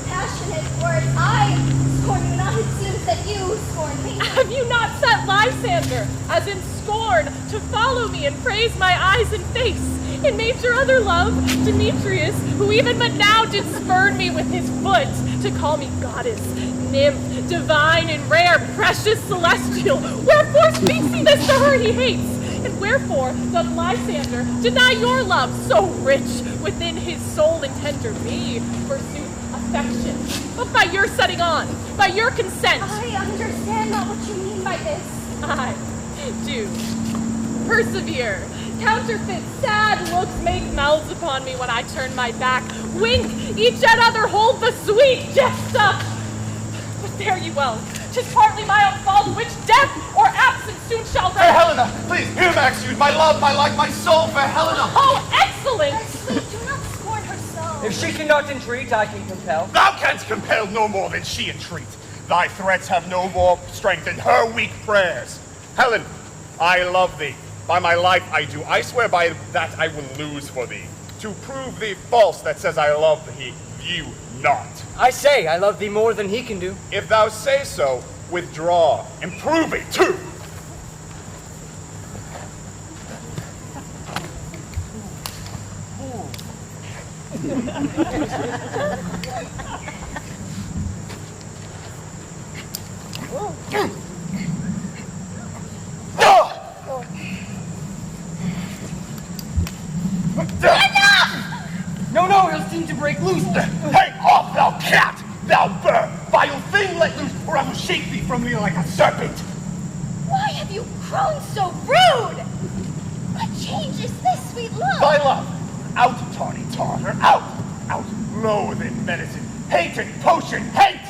Speaker 4: passionate words. I scorn you not, it seems that you scorn me.
Speaker 8: Have you not set Lysander, as in scorn, to follow me and praise my eyes and face, and made your other love, Demetrius, who even but now did spurn me with his foot, to call me goddess, nymph, divine and rare, precious, celestial? Wherefore speaks he this to her he hates? And wherefore doth Lysander deny your love so rich within his soul and tender me, forsooth, affection, but by your setting on, by your consent?
Speaker 4: I understand not what you mean by this.
Speaker 8: I do. Persevere. Counterfeit, sad looks make mouths upon me when I turn my back. Wink, each at other hold the sweet jest up. But fare ye well. 'Tis partly my own fault, which death or absence soon shall
Speaker 6: Fair
Speaker 8: render.
Speaker 6: Helena, please, hear Maxius, my love, my life, my soul, fair Helena.
Speaker 8: Oh, excellent!
Speaker 4: Please do not scorn her so.
Speaker 5: If she cannot entreat, I can compel.
Speaker 6: Thou canst compel no more than she entreat. Thy threats have no more strength than her weak prayers. Helen, I love thee. By my life I do. I swear by that I will lose for thee. To prove thee false that says I love thee, you not.
Speaker 5: I say I love thee more than he can do.
Speaker 6: If thou say so, withdraw, and prove it too.
Speaker 5: No, he'll seem to break loose.
Speaker 6: Hang off, thou cat! Thou bird! Vile thing, let loose, or I will shake thee from me like a serpent!
Speaker 4: Why have you grown so rude? What change is this, sweet love?
Speaker 6: Thy love! Out, tawny tartar! Out! Out! Loathing medicine! Hated potion! Hate!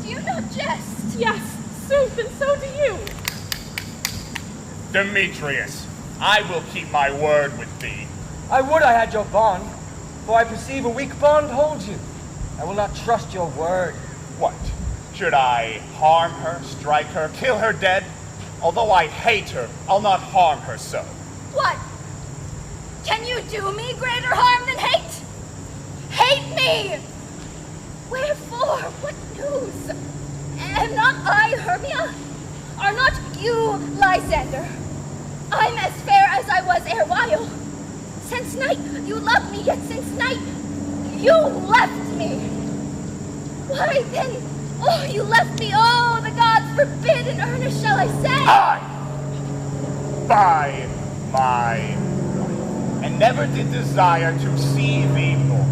Speaker 4: Do you not jest?
Speaker 8: Yes, sooth, and so do you.
Speaker 6: Demetrius, I will keep my word with thee.
Speaker 5: I would I had your bond, for I perceive a weak bond holds you. I will not trust your word.
Speaker 6: What? Should I harm her, strike her, kill her dead? Although I hate her, I'll not harm her so.
Speaker 9: What? Can you do me greater harm than hate? Hate me! Wherefore? What news? Am not I Hermia? Are not you Lysander? I'm as fair as I was erewhile. Since night you loved me, yet since night you left me. Why then? Oh, you left me. Oh, the gods forbid. In earnest shall I say?
Speaker 6: I, by my life, and never did desire to see thee more.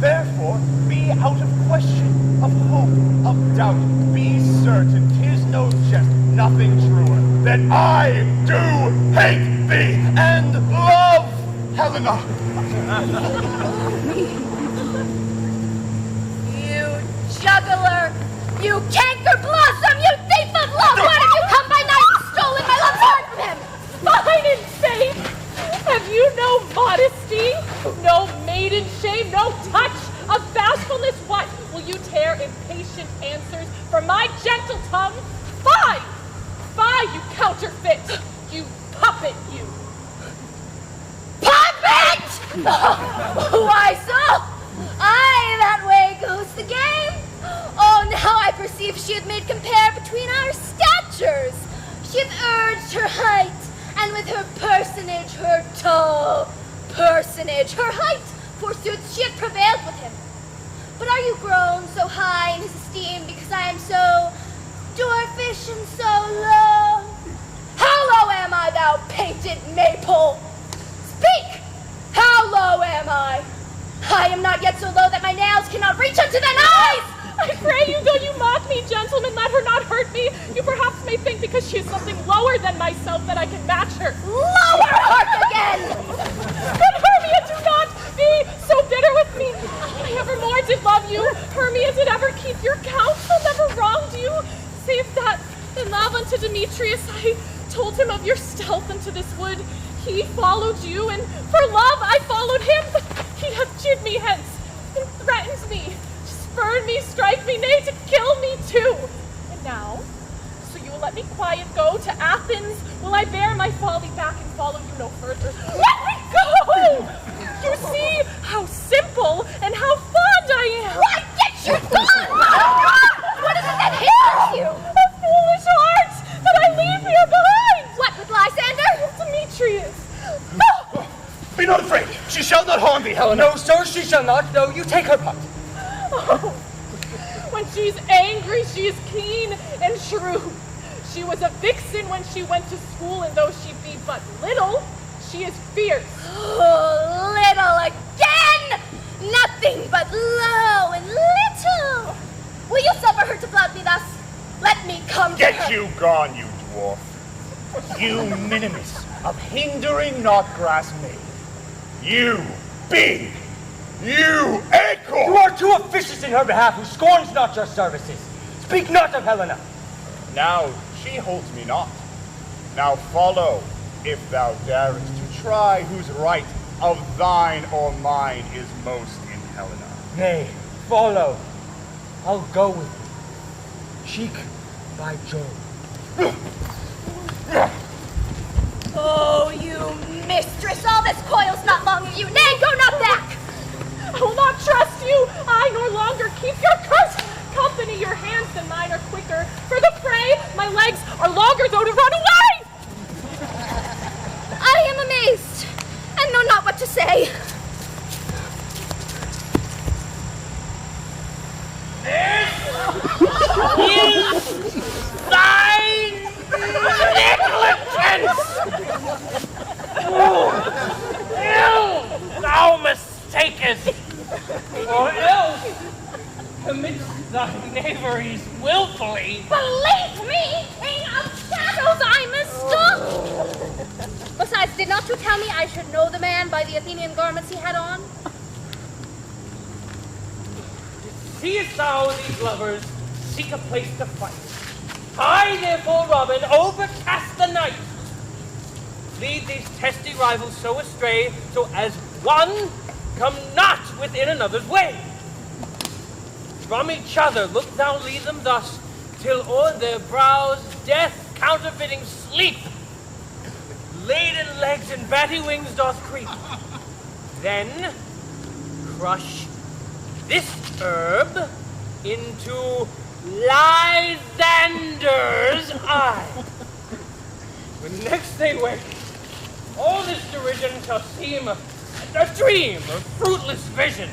Speaker 6: Therefore, be out of question, of hope, of doubt. Be certain 'tis no jest, nothing truer, that I do hate thee and love Helena.
Speaker 9: You juggler! You canker blossom! You thief of love! Why have you come by night and stolen my love's heart from him?
Speaker 8: Fine and safe! Have you no modesty? No maiden shame? No touch of bashfulness? What? Will you tear impatient answers from my gentle tongue? Fie! Fie, you counterfeit! You puppet, you!
Speaker 9: Puppet! Why so? Aye, that way goes the game. Oh, now I perceive she hath made compare between our statures. She hath urged her height, and with her personage, her tall personage, her height, forsooth, she hath prevailed with him. But are you grown so high in his esteem because I am so dwarfish and so low? How low am I, thou painted maypole? Speak! How low am I? I am not yet so low that my nails cannot reach unto thine eyes!
Speaker 8: I pray you, though you mock me, gentlemen, let her not hurt me. You perhaps may think because she is something lower than myself that I can match her.
Speaker 9: Lower heart again!
Speaker 8: But Hermia, do not be so bitter with me. I evermore did love you. Hermia did ever keep your counsel, never wronged you. Save that, in love unto Demetrius, I told him of your stealth into this wood. He followed you, and for love I followed him, but he hath chid me hence, and threatens me, to spurn me, strike me, nay, to kill me too. And now, so you will let me quiet go to Athens, will I bear my folly back and follow you no further. Let me go! You see how simple and how fond I am.
Speaker 9: Why, get your gun! What is it that hinders you?
Speaker 8: A foolish heart that I leave here behind.
Speaker 9: What with Lysander?
Speaker 8: Demetrius.
Speaker 6: Be not afraid. She shall not harm thee, Helena.
Speaker 5: No, sir, she shall not. No, you take her part.
Speaker 8: Oh, when she's angry, she is keen and shrewd. She was a vixen when she went to school, and though she be but little, she is fierce.
Speaker 9: Oh, little again! Nothing but low and little. Will you suffer her to flout me thus? Let me come to her.
Speaker 6: Get you gone, you dwarf. You minimus of hindering not grass made. You big. You acorn.
Speaker 5: You are too officious in her behalf, who scorns not your services. Speak not of Helena.
Speaker 6: Now she holds me not. Now follow, if thou darest, to try whose right of thine or mine is most in Helena.
Speaker 5: Nay, follow. I'll go with you. Cheek by Jove.
Speaker 9: Oh, you mistress, all this coil's not long of you. Nay, go not back.
Speaker 8: I will not trust you. I nor longer keep your cursed company. Your hands than mine are quicker. For the fray, my legs are longer, though, to run away.
Speaker 9: I am amazed, and know not what to say.
Speaker 1: Thine negligence! Thou mistakest, or else commits thy knaveries willfully.
Speaker 9: Believe me, king of shadows, I mistook. Besides, did not you tell me I should know the man by the Athenian garments he had on?
Speaker 1: Seest thou these lovers seek a place to fight? I, therefore, Robin, overcast the night. lead these testy rivals so astray, so as one come not within another's way. From each other look thou lead them thus, till o'er their brows death counterfeiting sleep, with laden legs and batty wings doth creep. Then crush this herb into Lysander's eye. When next they wake, all this derision shall seem a dream, a fruitless vision.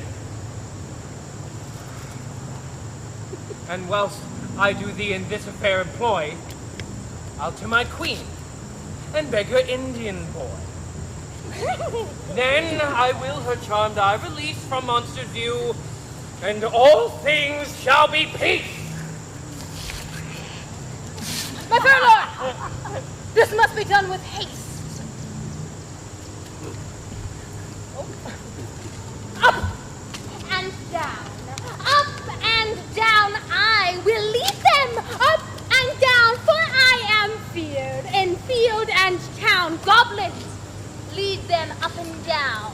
Speaker 1: And whilst I do thee in this affair employ, I'll to my queen and beg her Indian boy. Then I will her charmed eye release from monster's view, and all things shall be peace.
Speaker 2: My fair lord, this must be done with haste.
Speaker 9: Up and down, I will lead them up and down, for I am feared in field and town. Goblins, lead them up and down.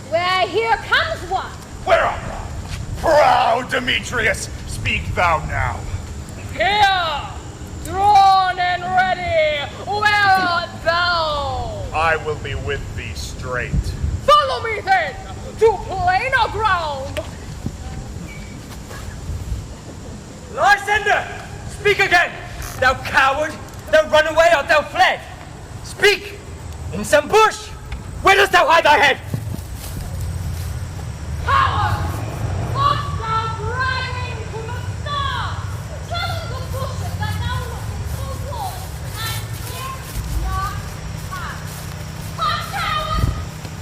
Speaker 9: Where here comes one.
Speaker 6: Where art thou? Proud Demetrius, speak thou now.
Speaker 8: Here, drawn and ready, where art thou?
Speaker 6: I will be with thee straight.
Speaker 8: Follow me then, to plainer ground.
Speaker 5: Lysander, speak again! Thou coward! Thou runaway, art thou fled? Speak! In some bush! Where dost thou hide thy head?
Speaker 9: Coward! Art thou riding to the stars? Tell the bushes that thou lookest so warm and dare not hide. Hot coward!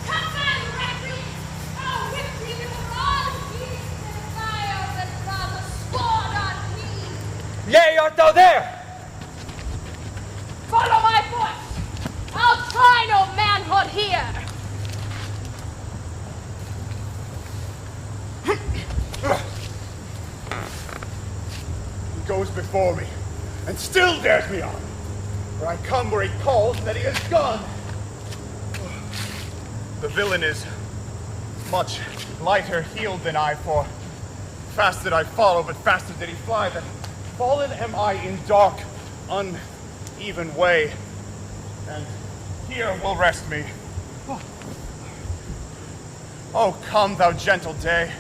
Speaker 9: Come back, recreant! I'll whip thee with the rod of beasts and fire and rather sword on me!
Speaker 5: Yea, art thou there?
Speaker 8: Follow my voice. I'll try no manhood here.
Speaker 6: He goes before me, and still dares me on. For I come where he calls, and that he is gone. The villain is much lighter heeled than I, for fast did I follow, but faster did he fly. That fallen am I in dark, uneven way, and here will rest me. Oh, come, thou gentle day,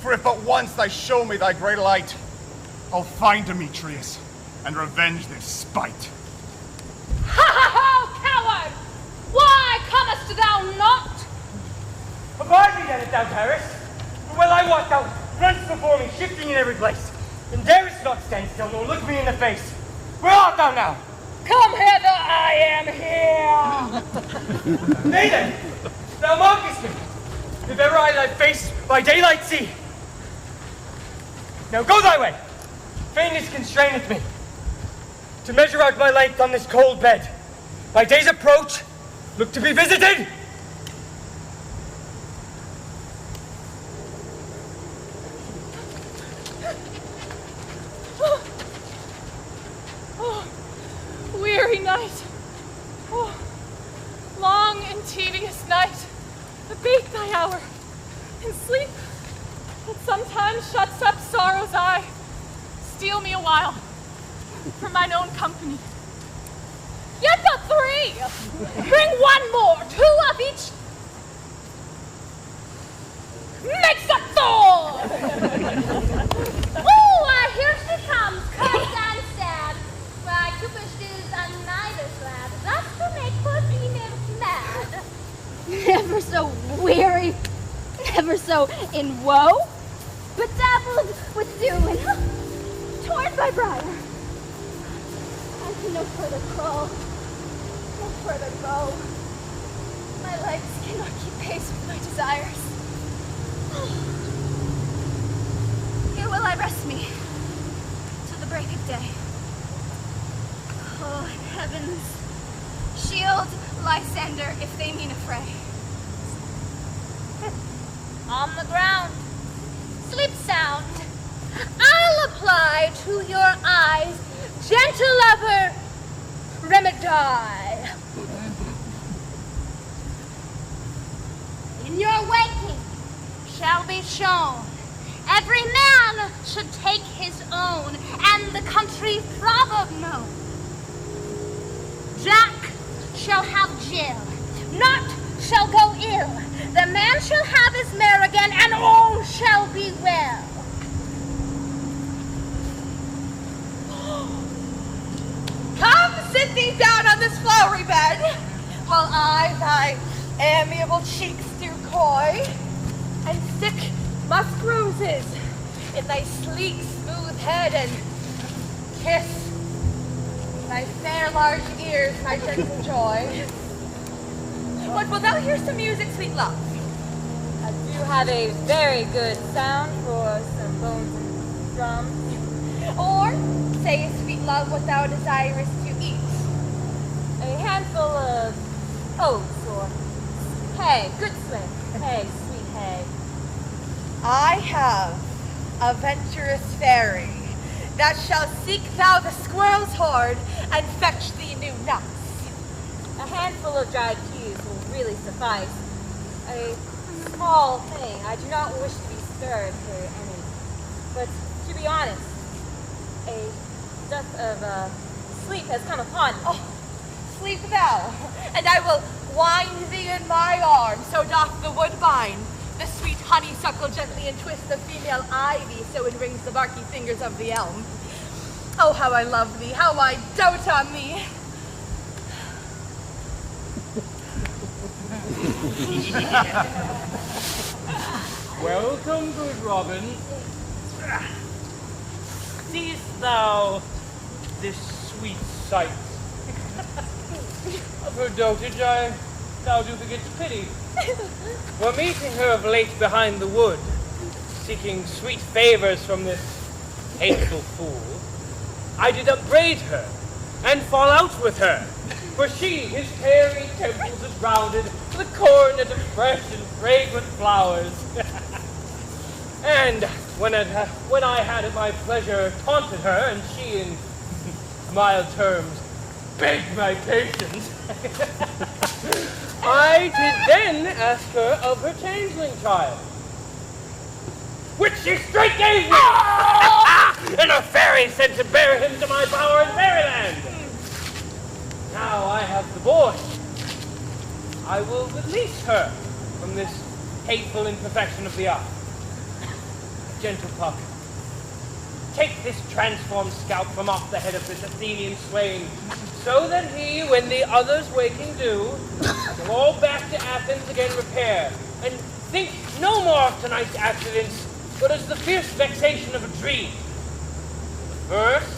Speaker 6: for if but once thou show me thy great light, I'll find Demetrius and revenge this spite.
Speaker 8: Ha ha ha, coward! Why comest thou not?
Speaker 5: Abide me then, if thou darest. For well I wot thou runnest before me, shifting in every place, and darest not stand still, nor look me in the face. Where art thou now?
Speaker 8: Come hither, I am here.
Speaker 5: Nay then, thou mockest me. If ever I thy face by daylight see. Now go thy way. Faintness constraineth me to measure out my length on this cold bed. By day's approach, look to be visited.
Speaker 8: Weary night. Oh, long and tedious night. Abate thy hour, and sleep that sometimes shuts up sorrow's eye. Steal me a while from mine own company. Yet but 3. Bring one more, 2 of each. Makes a Thor!
Speaker 9: Oh, I hear she comes, cursed and sad. Why, Cupid is a neither's lad, thus to make poor females mad. Never so weary, never so in woe, bedabbled with dew and torn by briar. I can no further crawl, no further go. My legs cannot keep pace with my desires. Here will I rest me till the break of day. Oh, heavens, shield Lysander if they mean a fray. On the ground, sleep sound. I'll apply to your eyes gentle lover remedy.
Speaker 4: in your waking shall be shown. Every man should take his own, and the country proverb known. Jack shall have Jill, naught shall go ill. The man shall have his mare again, and all shall be well.
Speaker 2: Come, sit thee down on this flowery bed, while I thy amiable cheeks do coy, and stick musk roses in thy sleek, smooth head, and kiss thy fair large ears, my gentle joy. What, wilt thou hear some music, sweet love?
Speaker 7: I do have a very good sound for some bones and drums.
Speaker 2: Or, say, sweet love, what thou desirest to eat?
Speaker 7: A handful of oats or hay, good swing, hay, sweet hay.
Speaker 2: I have a venturous fairy that shall seek thou the squirrel's hoard and fetch thee new nuts.
Speaker 7: A handful of dried peas will really suffice. A small thing. I do not wish to be stirred for any. But to be honest, a death of sleep has come upon me.
Speaker 2: Oh, sleep thou, and I will wind thee in my arms, so doth the woodbine. The sweet honeysuckle gently entwists the female ivy, so it rings the barky fingers of the elm. Oh, how I love thee, how I dote on thee.
Speaker 1: Welcome, good Robin. Seest thou this sweet sight? Of her dotage thou do forget to pity. For meeting her of late behind the wood, seeking sweet favors from this hateful fool, I did upbraid her, and fall out with her. For she, his hairy temples had rounded with a coronet of fresh and fragrant flowers. And when I had at my pleasure taunted her, and she in mild terms begged my patience, I did then ask her of her changeling child, which she straight gave me, and a fairy sent to bear him to my bower in fairyland. Now I have the boy. I will release her from this hateful imperfection of the art. Gentle pup, take this transformed scalp from off the head of this Athenian swain, so that he, when the others waking do, will all back to Athens again repair, and think no more of tonight's accidents, but as the fierce vexation of a dream. First,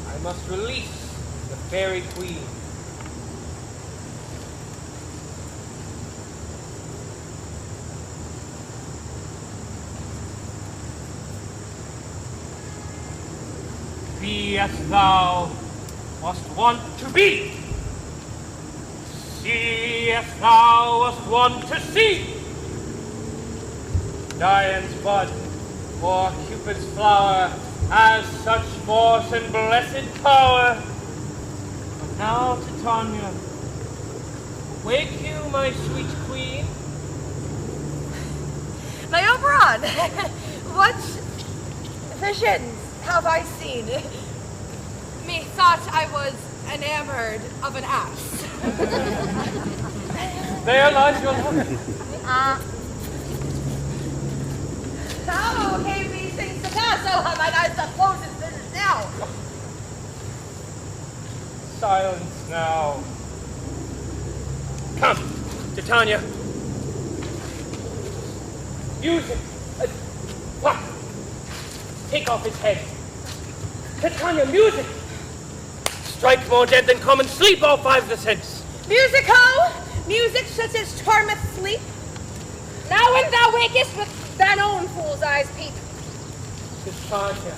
Speaker 1: I must release the fairy queen. Be as thou wast wont to be. See as thou wast wont to see. Dian's bud, or Cupid's flower, has such force and blessed power. But now, Titania, wake you, my sweet queen.
Speaker 2: My Oberon, what visions have I seen? Methought I was enamored of an ass.
Speaker 1: There lies your love.
Speaker 2: Thou gave these things to pass, oh, have mine eyes to close and finish now.
Speaker 1: Silence now. Come, Titania. Use it. What? Take off his head. Titania, music! Strike more dead than common sleep, all five the sense.
Speaker 2: Music, ho! Music such as charmeth sleep. Now when thou wakest with thine own fool's eyes peep.
Speaker 1: Titania,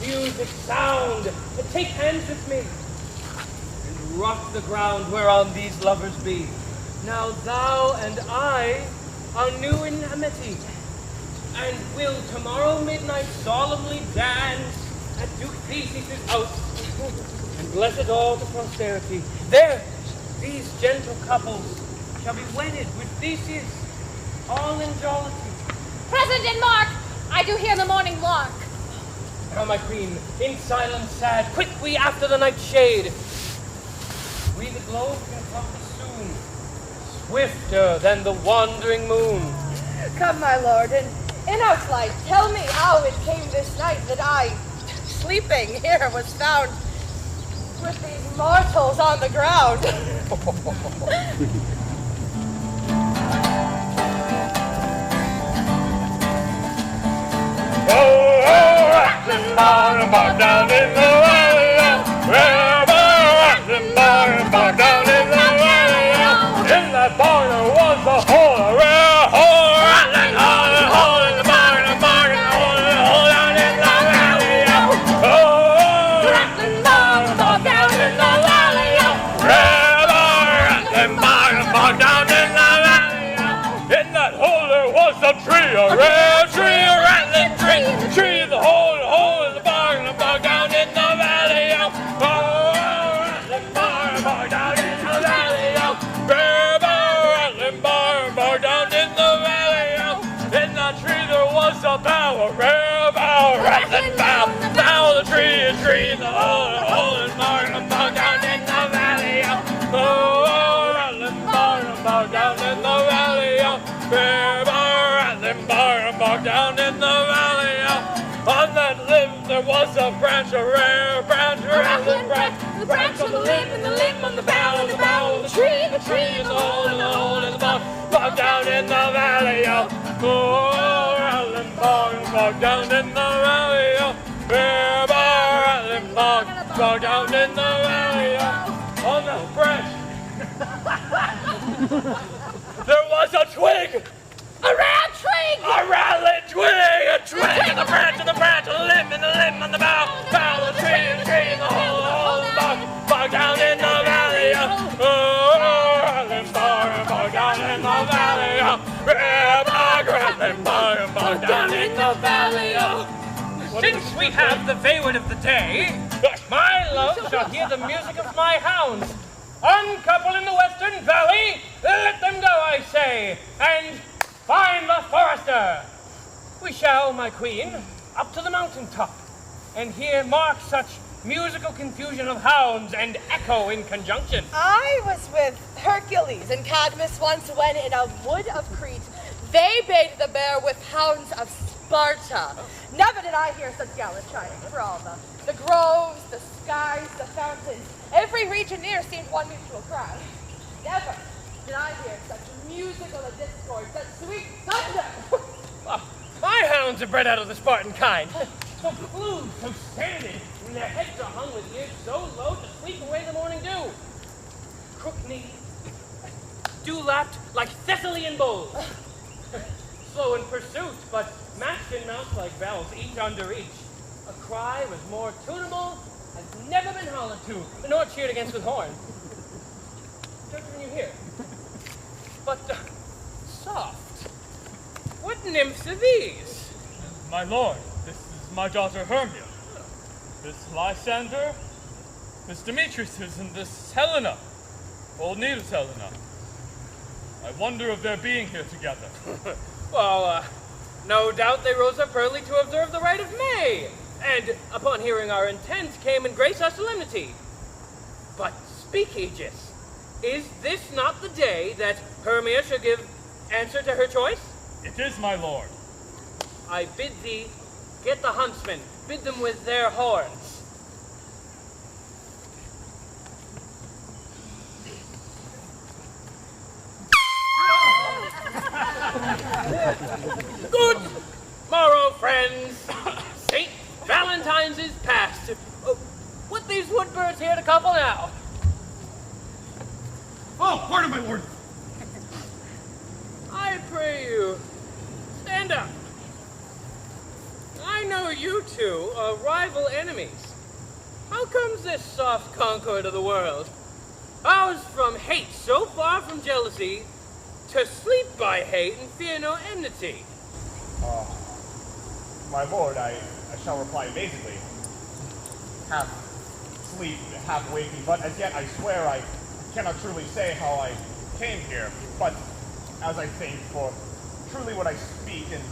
Speaker 1: music, sound, and take hands with me, and rock the ground whereon these lovers be. Now thou and I are new in amity, and will tomorrow midnight solemnly dance at Duke Theseus' house, and bless it all to posterity. There, these gentle couples shall be wedded with Theseus all in jollity.
Speaker 2: Present and mark, I do hear the morning lark.
Speaker 1: Now, my queen, in silence sad, quick we after the night shade. We the globe can compass soon, swifter than the wandering moon.
Speaker 2: Come, my lord, and in outlight, tell me how it came this night that I, sleeping here, was found with these mortals on the ground.
Speaker 3: Down in the valley, down in the valley. In that barn there was a hole, a rare hole, rattling hole in the barn, a barn, a hole down in the valley. Oh, rattling barn, down in the valley. Rare barn, rattling barn, down in the valley. In that hole there was a tree, a rare tree, a rattling tree, tree in the hole. Down in the valley, oh, rattling bar, down in the valley, rare rattling bar, down in the valley, in that tree there was a bough, a rare bough, rattling bough, bough, the tree in the hole in bar, down in the valley, oh, rattling bar, down in the valley, rare rattling bar, down in the valley. On that limb there was a branch, a rare branch, a rattling branch. The branch on the limb, and the limb on the bough, and the bough of the tree in the hole, in the hole, in the bog down in the valley. Oh, rattling bog down in the valley. Rare rattling bog down in the valley. On that branch there was a twig.
Speaker 2: A rare twig!
Speaker 3: A rattling twig! A twig in the branch, and the branch, and the limb on the bough, bough of the tree in the hole, bog down in the valley. Oh, rattling bog down in the valley. Rattling bog down in the valley.
Speaker 1: Since we have the favorite of the day, my love shall hear the music of my hounds. Uncouple in the western valley, let them go, I say, and find the forester. We shall, my queen, up to the mountain top, and here mark such musical confusion of hounds and echo in conjunction.
Speaker 2: I was with Hercules and Cadmus once when in a wood of Crete they bade the bear with hounds of Sparta. Never did I hear such gallant chiding for all the groves, the skies, the fountains. Every region near seemed one mutual cry. Never did I hear such musical a discord, such sweet thunder.
Speaker 1: My hounds are bred out of the Spartan kind. So flued, so standing, and their heads are hung with ears so low to sweep away the morning dew. Crook-kneed, dew-lapped like Thessalian bulls. Slow in pursuit, but matched in mounts like bells, each under each. A cry was more tunable, has never been hollered to, nor cheered against with horn. Judge when you hear. But, soft. What nymphs are these?
Speaker 3: My lord, this is my daughter Hermia. This Lysander, this Demetrius, and this Helena. Old Needle's Helena. I wonder of their being here together.
Speaker 1: Well, no doubt they rose up early to observe the rite of May, and upon hearing our intent came and graced our solemnity. But speak, Aegis, is this not the day that Hermia shall give answer to her choice?
Speaker 3: It is, my lord.
Speaker 1: I bid thee get the huntsmen, bid them with their horns. Good morrow, friends. St. Valentine's is past. What these wood birds here to couple now?
Speaker 6: Oh, pardon, my lord.
Speaker 1: I pray you, stand up. I know you two are rival enemies. How comes this soft concord of the world? How's from hate so far from jealousy to sleep by hate and fear no enmity?
Speaker 6: My lord, I shall reply amazingly. Half sleep, half waking, but as yet I swear I cannot truly say how I came here. But as I think, for truly what I speak, and,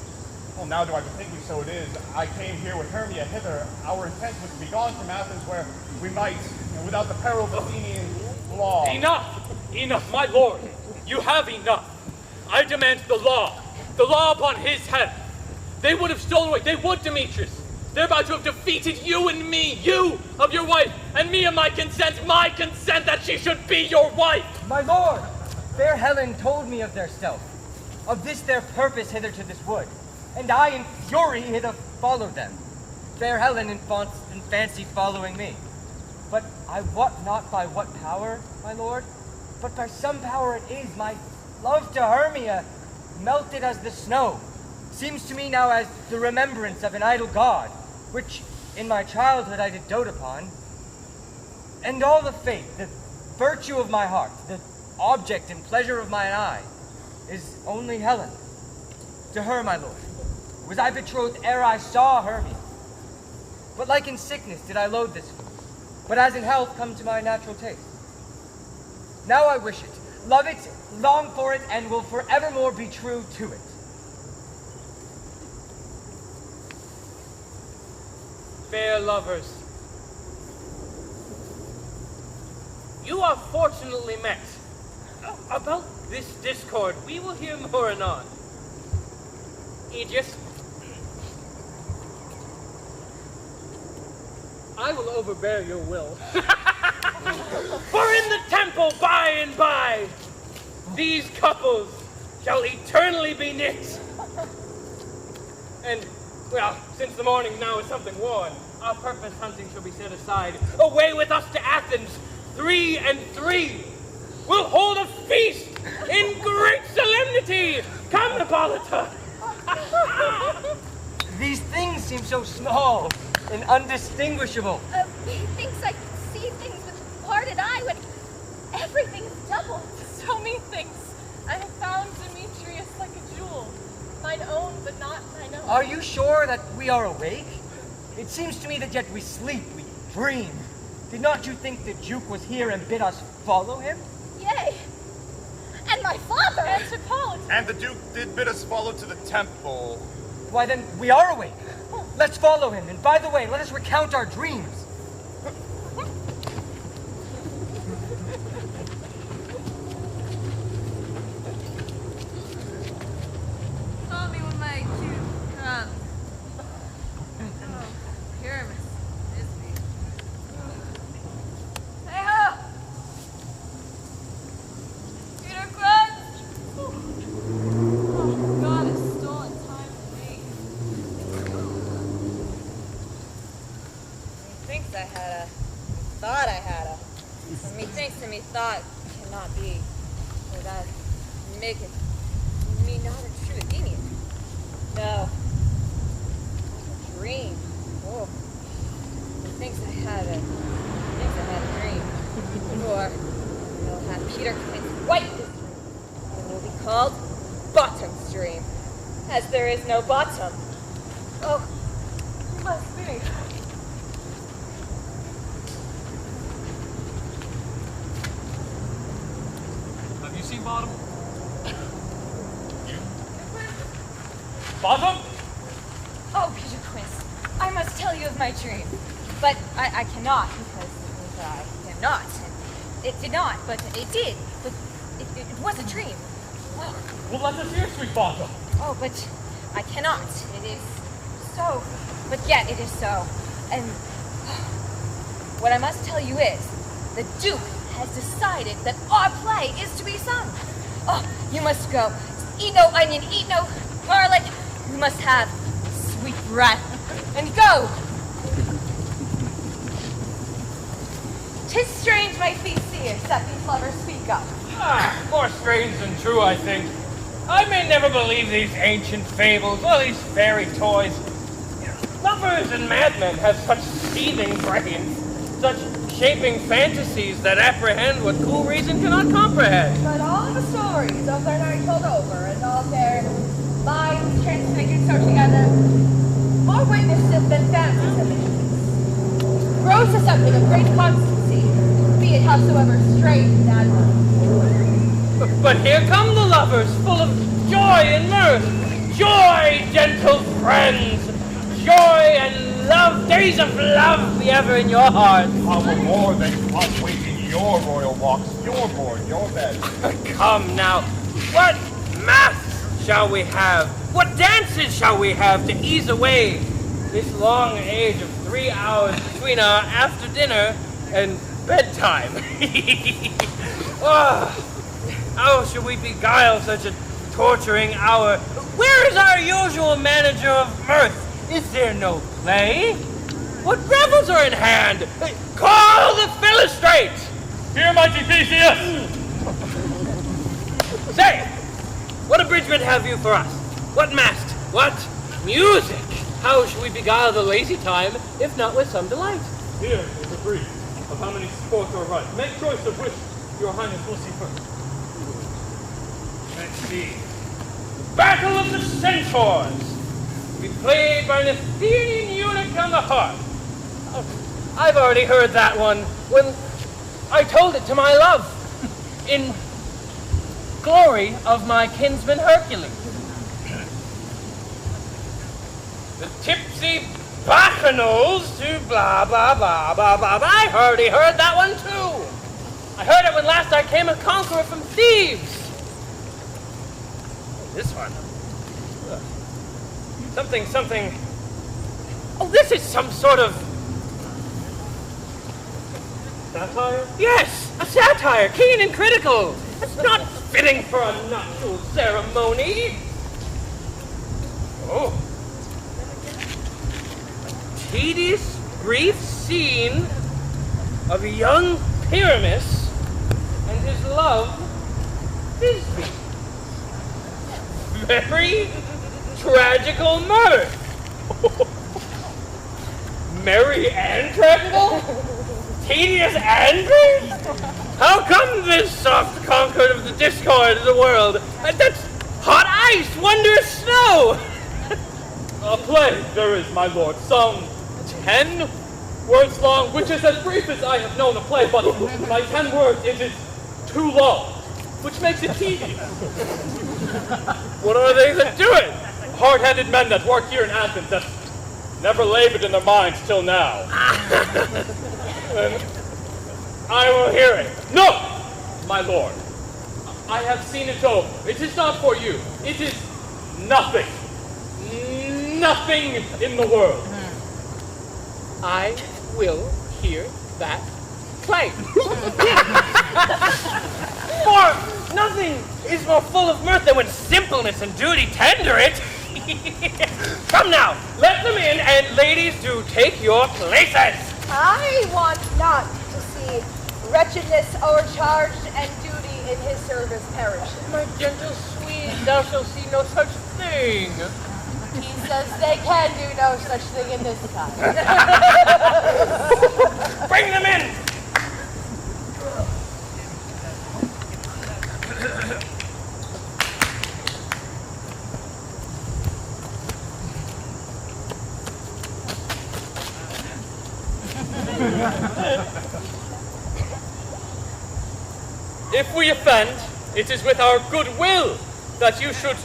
Speaker 6: well, now do I bethink me, so it is. I came here with Hermia hither. Our intent was to be gone from Athens, where we might, without the peril of Athenian law.
Speaker 3: Enough! Enough, my lord! You have enough! I demand the law upon his head! They would have stolen away, they would, Demetrius! They're about to have defeated you and me, you of your wife, and me of my consent that she should be your wife!
Speaker 5: My lord, fair Helen told me of their stealth, of this their purpose hither to this wood, and I in fury hither followed them. Fair Helen in fancy following me. But I wot not by what power, my lord, but by some power it is my love to Hermia melted as the snow. Seems to me now as the remembrance of an idle god, which in my childhood I did dote upon. And all the faith, the virtue of my heart, the object and pleasure of mine eye, is only Helen. To her, my lord, was I betrothed ere I saw Hermia. But like in sickness did I loathe this food, but as in health come to my natural taste. Now I wish it, love it, long for it, and will forevermore be true to it.
Speaker 1: Fair lovers, you are fortunately met. About this discord, we will hear more anon. Aegis, I will overbear your will. For in the temple by and by, these couples shall eternally be knit. And, well, since the morning now is something worn, our purpose hunting shall be set aside. Away with us to Athens, 3 and 3. We'll hold a feast in great solemnity. Come, Hippolyta.
Speaker 5: These things seem so small and undistinguishable.
Speaker 9: Methinks I see things with parted eye when everything's double.
Speaker 8: So methinks I have found Demetrius like a jewel, mine own but not mine own.
Speaker 5: Are you sure that we are awake? It seems to me that yet we sleep, we dream. Did not you think the Duke was here and bid us follow him?
Speaker 9: Yea, and my father.
Speaker 8: And Hippolyta.
Speaker 6: And the Duke did bid us follow to the temple.
Speaker 5: Why then, we are awake. Let's follow him, and by the way, let us recount our dreams.
Speaker 2: Call me when my cue comes. Oh, Pyramus, miss me. Hey ho! Peter Crunch! Oh, God has stolen time from me.
Speaker 7: Methinks I had a, thought I had a. Methinks and methought cannot be. For that maketh me not a true Athenian. No. A dream. Oh. Methinks I had a dream. For we'll have Peter Quinn wipe this dream. It will be called Bottom's Dream. As there is no bottom. Oh, must be.
Speaker 3: Have you seen Bottom? Bottom?
Speaker 7: Oh, Peter Quince, I must tell you of my dream. But I cannot, because I am not. It did not, but it did. But it was a dream. Oh,
Speaker 3: Well, let us hear, sweet Bottom.
Speaker 7: oh, but I cannot. It is so. But yet it is so. And what I must tell you is, the Duke has decided that our play is to be sung. Oh, you must go. Eat no onion, eat no garlic. You must have sweet breath. And go. 'Tis strange my feet see except these lovers speak of.
Speaker 1: More strange than true, I think. I may never believe these ancient fables or these fairy toys. Lovers and madmen have such seething brains, such shaping fantasies that apprehend what cool reason cannot comprehend.
Speaker 2: But all the stories of their night told over, and all their minds transfigured so together, more witnesses than fancies and visions, grows to something of great constancy, be it howsoever strange and admirable.
Speaker 1: But here come the lovers. lovers full of joy and mirth. Joy, gentle friends. Joy and love, days of love be ever in your hearts.
Speaker 6: How more than what wait in your royal walks, your board, your bed.
Speaker 1: Come now, what masks shall we have? What dances shall we have to ease away this long age of 3 hours between our after dinner and bedtime? How shall we beguile such a torturing hour? Where is our usual manager of mirth? Is there no play? What revels are in hand? Call the Philistrates!
Speaker 3: Here, mighty Theseus!
Speaker 1: Say, what abridgment have you for us? What masks? What music? How shall we beguile the lazy time, if not with some delight?
Speaker 3: Here is a brief of how many sports are right. Make choice of which your highness will see first.
Speaker 1: Let's see. The Battle of the Centaurs. Be played by an Athenian eunuch on the harp. Oh, I've already heard that one when I told it to my love in glory of my kinsman Hercules. The tipsy bacchanals to blah, blah, blah, blah, blah, blah. I already heard that one too. I heard it when last I came a conqueror from Thebes. This one. Something. Oh, this is some sort of...
Speaker 3: Satire?
Speaker 1: Yes, a satire, keen and critical. It's not fitting for a nuptial ceremony. Oh. A tedious, brief scene of a young Pyramus and his love, Thisbe. Very tragical mirth. Merry and tragical? Tedious and brief? How come this soft concord of the discord of the world? That's hot ice, wondrous snow!
Speaker 3: A play there is, my lord, some 10 words long, which is as brief as I have known a play, but by 10 words it is too long, which makes it tedious.
Speaker 1: What are they that do it?
Speaker 3: Hard-headed men that work here in Athens that never labored in their minds till now.
Speaker 1: I will hear it.
Speaker 3: No, my lord. I have seen it over. It is not for you. It is nothing. Nothing in the world.
Speaker 1: I will hear that play. For nothing is more full of mirth than when simpleness and duty tender it. Come now, let them in, and ladies, do take your places.
Speaker 2: I want not to see wretchedness overcharged and duty in his service perish.
Speaker 1: My gentle Swede, thou shalt see no such thing.
Speaker 2: He says they can do no such thing in this time.
Speaker 1: Bring them in.
Speaker 3: If we offend, it is with our good will that you should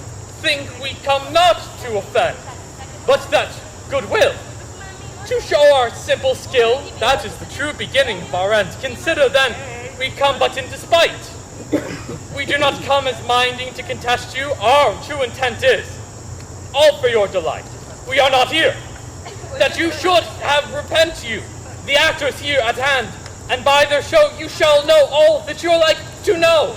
Speaker 3: think we come not to offend, but that good will. To show our simple skill, that is the true beginning of our end. Consider then, we come but in despite. We do not come as minding to contest you. Our true intent is, all for your delight. We are not here, that you should have repent you, the actors here at hand, and by their show you shall know all that you're like to know.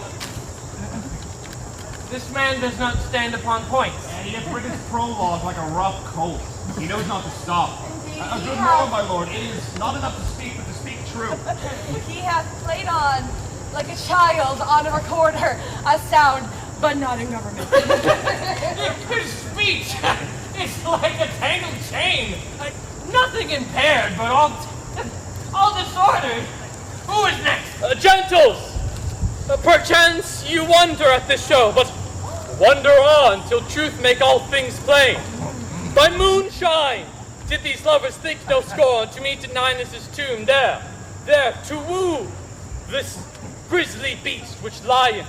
Speaker 1: This man does not stand upon points.
Speaker 6: And he hath written his prologue like a rough colt. He knows not to stop.
Speaker 2: Indeed,
Speaker 6: A
Speaker 2: he
Speaker 6: good
Speaker 2: hath-
Speaker 6: word, my lord. It is not enough to speak, but to speak true.
Speaker 2: He hath played on like a child on a recorder, a sound, but not in government.
Speaker 1: His speech is like a tangled chain. Nothing impaired, but all disordered. Who is next?
Speaker 3: Gentles! Perchance you wonder at this show, but wonder on till truth make all things plain. By moonshine did these lovers think no scorn to meet in Ninus' tomb there to woo this grisly beast which lieth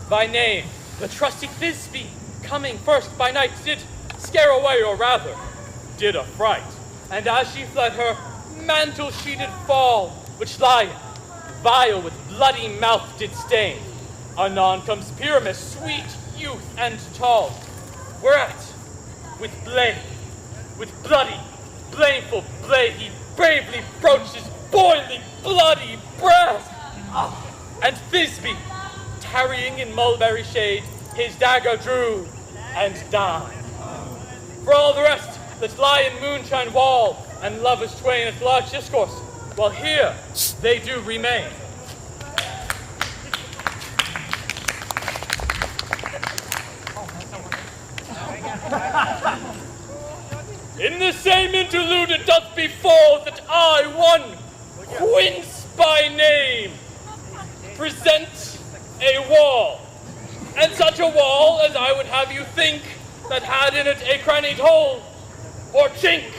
Speaker 3: by name The trusty Thisbe, coming first by night, did scare away, or rather, did affright. And as she fled, her mantle she did fall, which lion, vile with bloody mouth did stain. Anon comes Pyramus, sweet youth and tall, whereat, with bloody, blameful blade, he bravely broached his boiling, bloody breast. And Thisbe, tarrying in mulberry shade, his dagger drew and died. For all the rest that lie in moonshine wall, and lovers twain at large discourse, while here they do remain. In the same interlude it doth befall that I, one Quince by name, present a wall, and such a wall as I would have you think that had in it a crannied hole, or chink,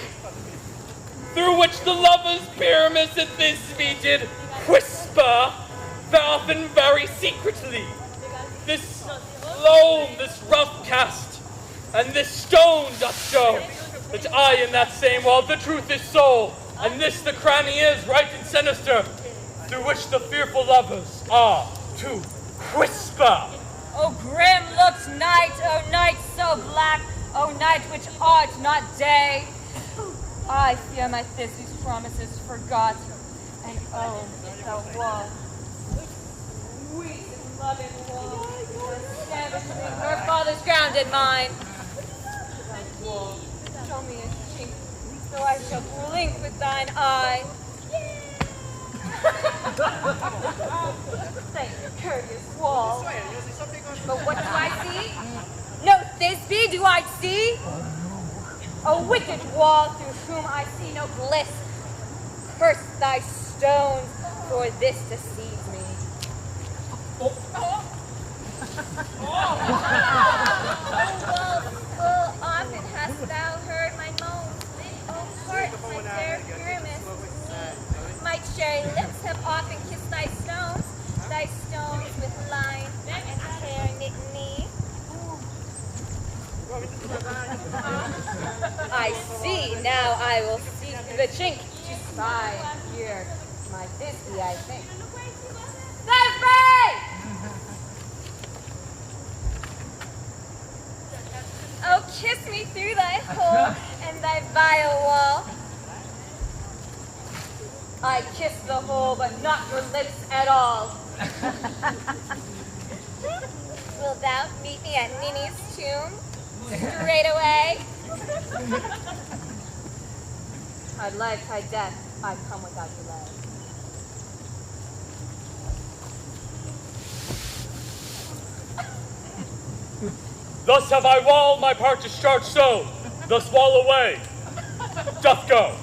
Speaker 3: through which the lovers Pyramus and Thisbe did whisper, often very secretly, this loam, this rough cast, and this stone doth show, that I in that same wall the truth is so, and this the cranny is, right and sinister, through which the fearful lovers are to whisper.
Speaker 7: O grim-looked night, O night so black, O night which art not day, I fear my Thisbe's promises forgot, and oh, thou wall, sweet and loving wall, establishing her father's grounded mine. Thou wall, show me a chink, so I shall blink with thine eye. Thank you, courteous wall. But what do I see? No Thisbe do I see? A wicked wall through whom I see no bliss. Curse thy stones, for this deceives me.
Speaker 9: Full often hast thou heard my moans. Oh, heart, my fair Pyramus. My cherry lips have often kissed thy stones with line and hair knit knee.
Speaker 7: I see, now I will seek the chink to spy and hear my Thisbe, I think. Thisbe!
Speaker 9: Oh, kiss me through thy hole and thy vile wall.
Speaker 7: I kiss the hole, but not your lips at all.
Speaker 9: Wilt thou meet me at Nini's tomb? Straight away?
Speaker 7: I'd life, I'd death, I'd come without delay.
Speaker 3: Thus have I walled my part discharged so, thus wall away, doth go.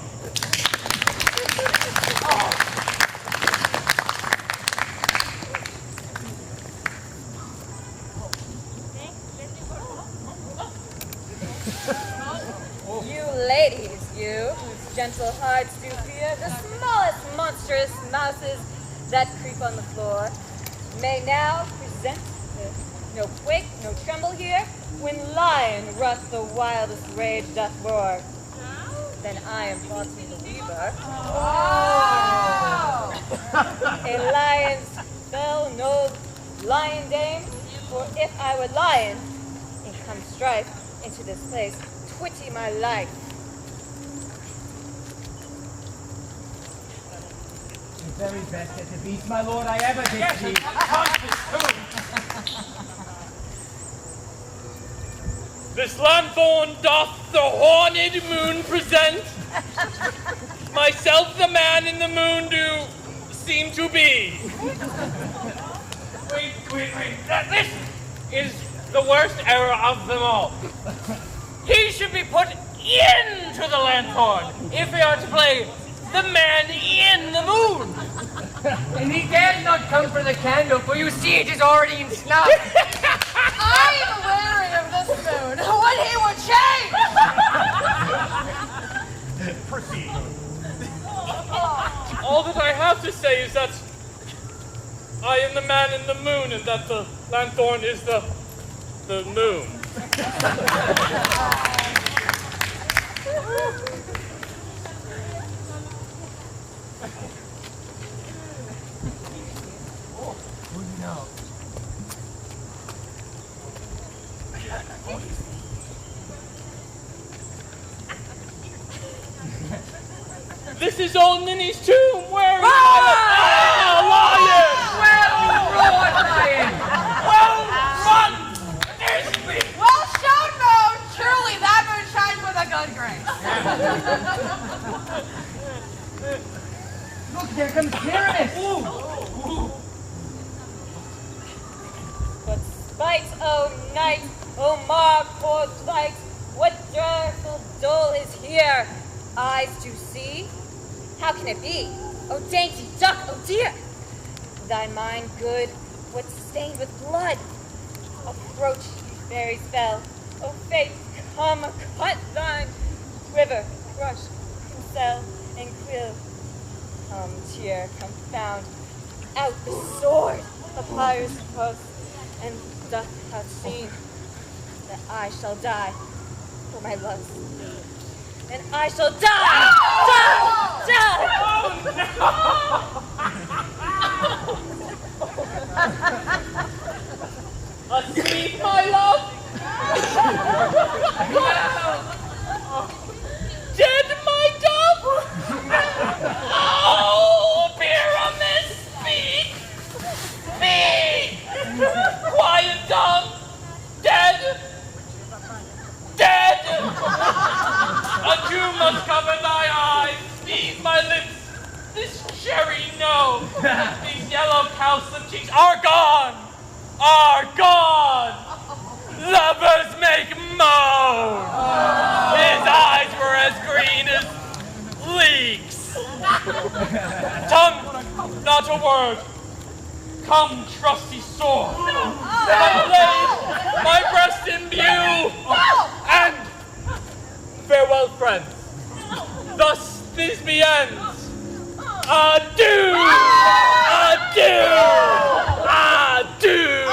Speaker 7: You ladies, you, whose gentle hearts do fear the smallest monstrous mouses that creep on the floor, may now present no quake, no tremble here, when lion wrath the wildest rage doth roar. Then I am Faulty the Weaver. Oh! A lion's fell, no lion dame, for if I were lion, and come strife into this place, twitty my life.
Speaker 5: The very best at the beast, my lord, I ever did see.
Speaker 3: This lanthorn doth the horned moon present. Myself the man in the moon do seem to be.
Speaker 1: Wait. This is the worst error of them all. He should be put into the lanthorn if we are to play the man in the moon.
Speaker 5: And he dares not come for the candle, for you see it is already in snuff.
Speaker 2: I am weary of this moon. When he would change!
Speaker 6: Proceed.
Speaker 3: All that I have to say is that I am the man in the moon, and that the lanthorn is the the moon. This is old Ninny's tomb. Where is lion?
Speaker 5: Well, lion!
Speaker 3: Well, run! Thisby!
Speaker 2: Well shown, moon! Truly, that moon shines with a good grace.
Speaker 5: Look, there comes Pyramus!
Speaker 7: But spite, O night, O mark, poor light, what joyful dole is here? Eyes to see? How can it be? O dainty duck, O dear! Thy mind good, what's stained with blood? Approach, you fairy spell. O fate, come, cut thine quiver, crush, cancel, and quill. Come, tear, confound, out the sword of Pyre's post, and doth have seen that I shall die for my love. And I shall die! Die!
Speaker 3: Asleep, my love? Dead, my dove? Oh, Pyramus, speak! Speak! Quiet, dumb! Dead! Dead! A dew must cover thy eyes, these my lips, this cherry nose, these yellow cowslip cheeks are gone! Are gone! Lovers make moan! His eyes were as green as leeks! Tongue, not a word. Come, trusty sword. Come, lay my breast imbue! And farewell, friends. Thus Thisbe ends. Adieu! Adieu! Adieu!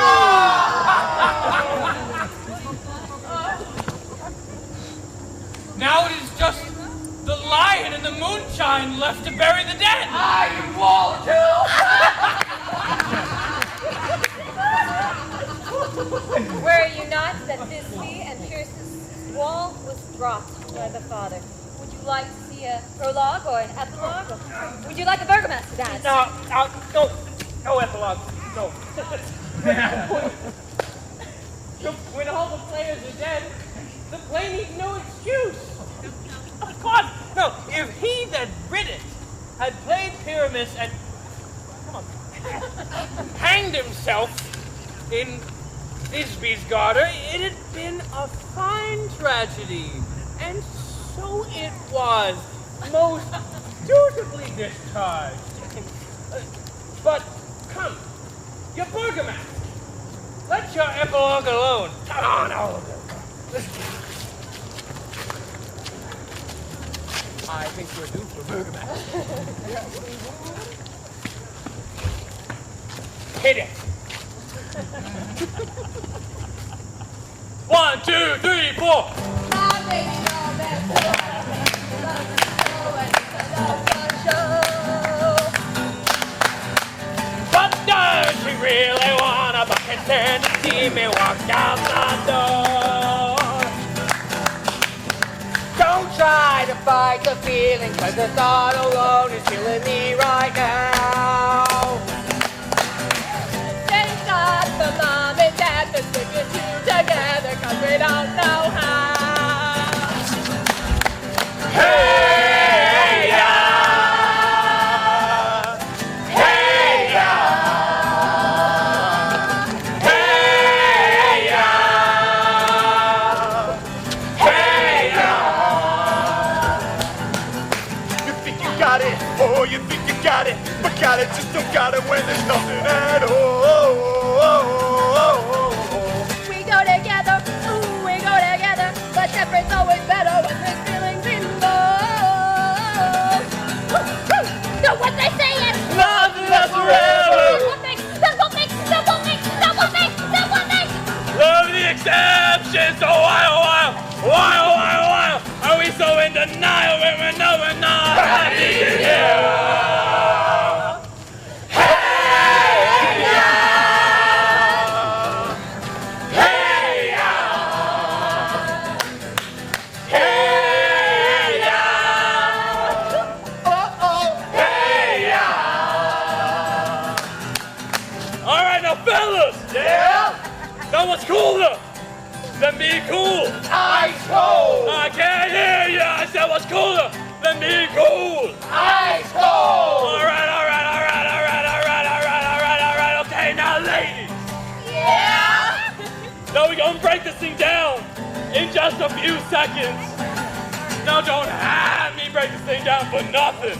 Speaker 3: Now it is just the lion and the moonshine left to bury the dead.
Speaker 5: I wall
Speaker 7: Were you not that Thisbe and Pierce's wall was dropped by the father? Would you like to see a prologue or an epilogue? Or would you like a burgomaster dance?
Speaker 1: No epilogue. No. When all the players are dead, the play needs no excuse. Of course, no. If he that writ it had played Pyramus and hanged himself in Thisbe's garter, it had been a fine tragedy. And so it was, most dutifully discharged. But come, your burgomaster, let your epilogue alone. Come on, all of them. I think we're due for burgomaster. Hit it. 1, 2, 3, 4. What does she really want? A bucket stand to see me walk down the door.
Speaker 5: Don't try to fight the feeling, cause the thought alone is killing me right now.
Speaker 8: Thank God for mom and dad for sticking you together, cause we don't know how.
Speaker 3: Hey, yeah! Hey, yeah! Hey, yeah! Hey, yeah!
Speaker 6: You think you got it, oh, you think you got it, but got it, just don't got it when there's nothing at all.
Speaker 8: We go together, ooh, we go together, but separate's always better when there's feelings involved. So what they say is
Speaker 3: Love lasts forever!
Speaker 8: simple things, simple things, simple things, simple things, simple things.
Speaker 3: Love the extent virgins, so why are we so in denial when we know we're not happy here? What's cooler than being cool?
Speaker 6: Ice cold!
Speaker 3: I can't hear you! I said what's cooler than being cool?
Speaker 6: Ice cold!
Speaker 3: Alright, okay, now ladies!
Speaker 9: Yeah?
Speaker 3: Now we're gonna break this thing down in just a few seconds. Now don't have me break this thing down for nothing.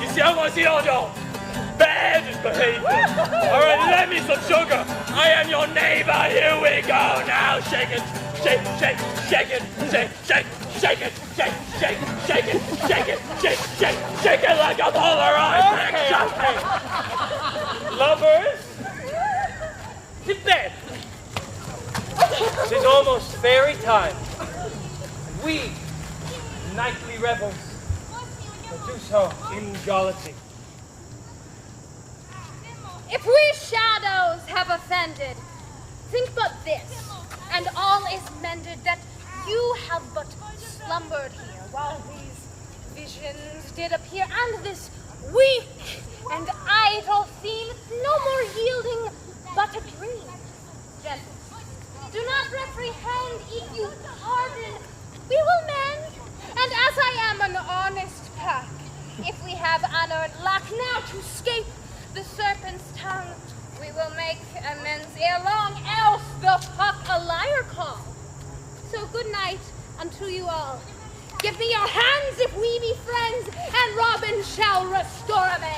Speaker 3: You see, I wanna see all y'all bad behavior. Alright, let me some sugar. I am your neighbor. Here we go. Now shake it. Shake it. Shake it. Shake it. Shake it. Shake it like a Polaroid picture.
Speaker 1: Lovers, sit there. It is almost fairy time. We, nightly rebels, will do so in jollity.
Speaker 9: If we shadows have offended, think but this, and all is mended, that you have but slumbered here while these visions did appear, and this weak and idle theme no more yielding but a dream. Gentlemen, do not reprehend, if you pardon, we will mend, and as I am an honest pack, if we have unearned luck now to escape the serpent's tongue, we will make amends ere long, else the fuck a liar call. So good night unto you all. Give me your hands if we be friends, and Robin shall restore me.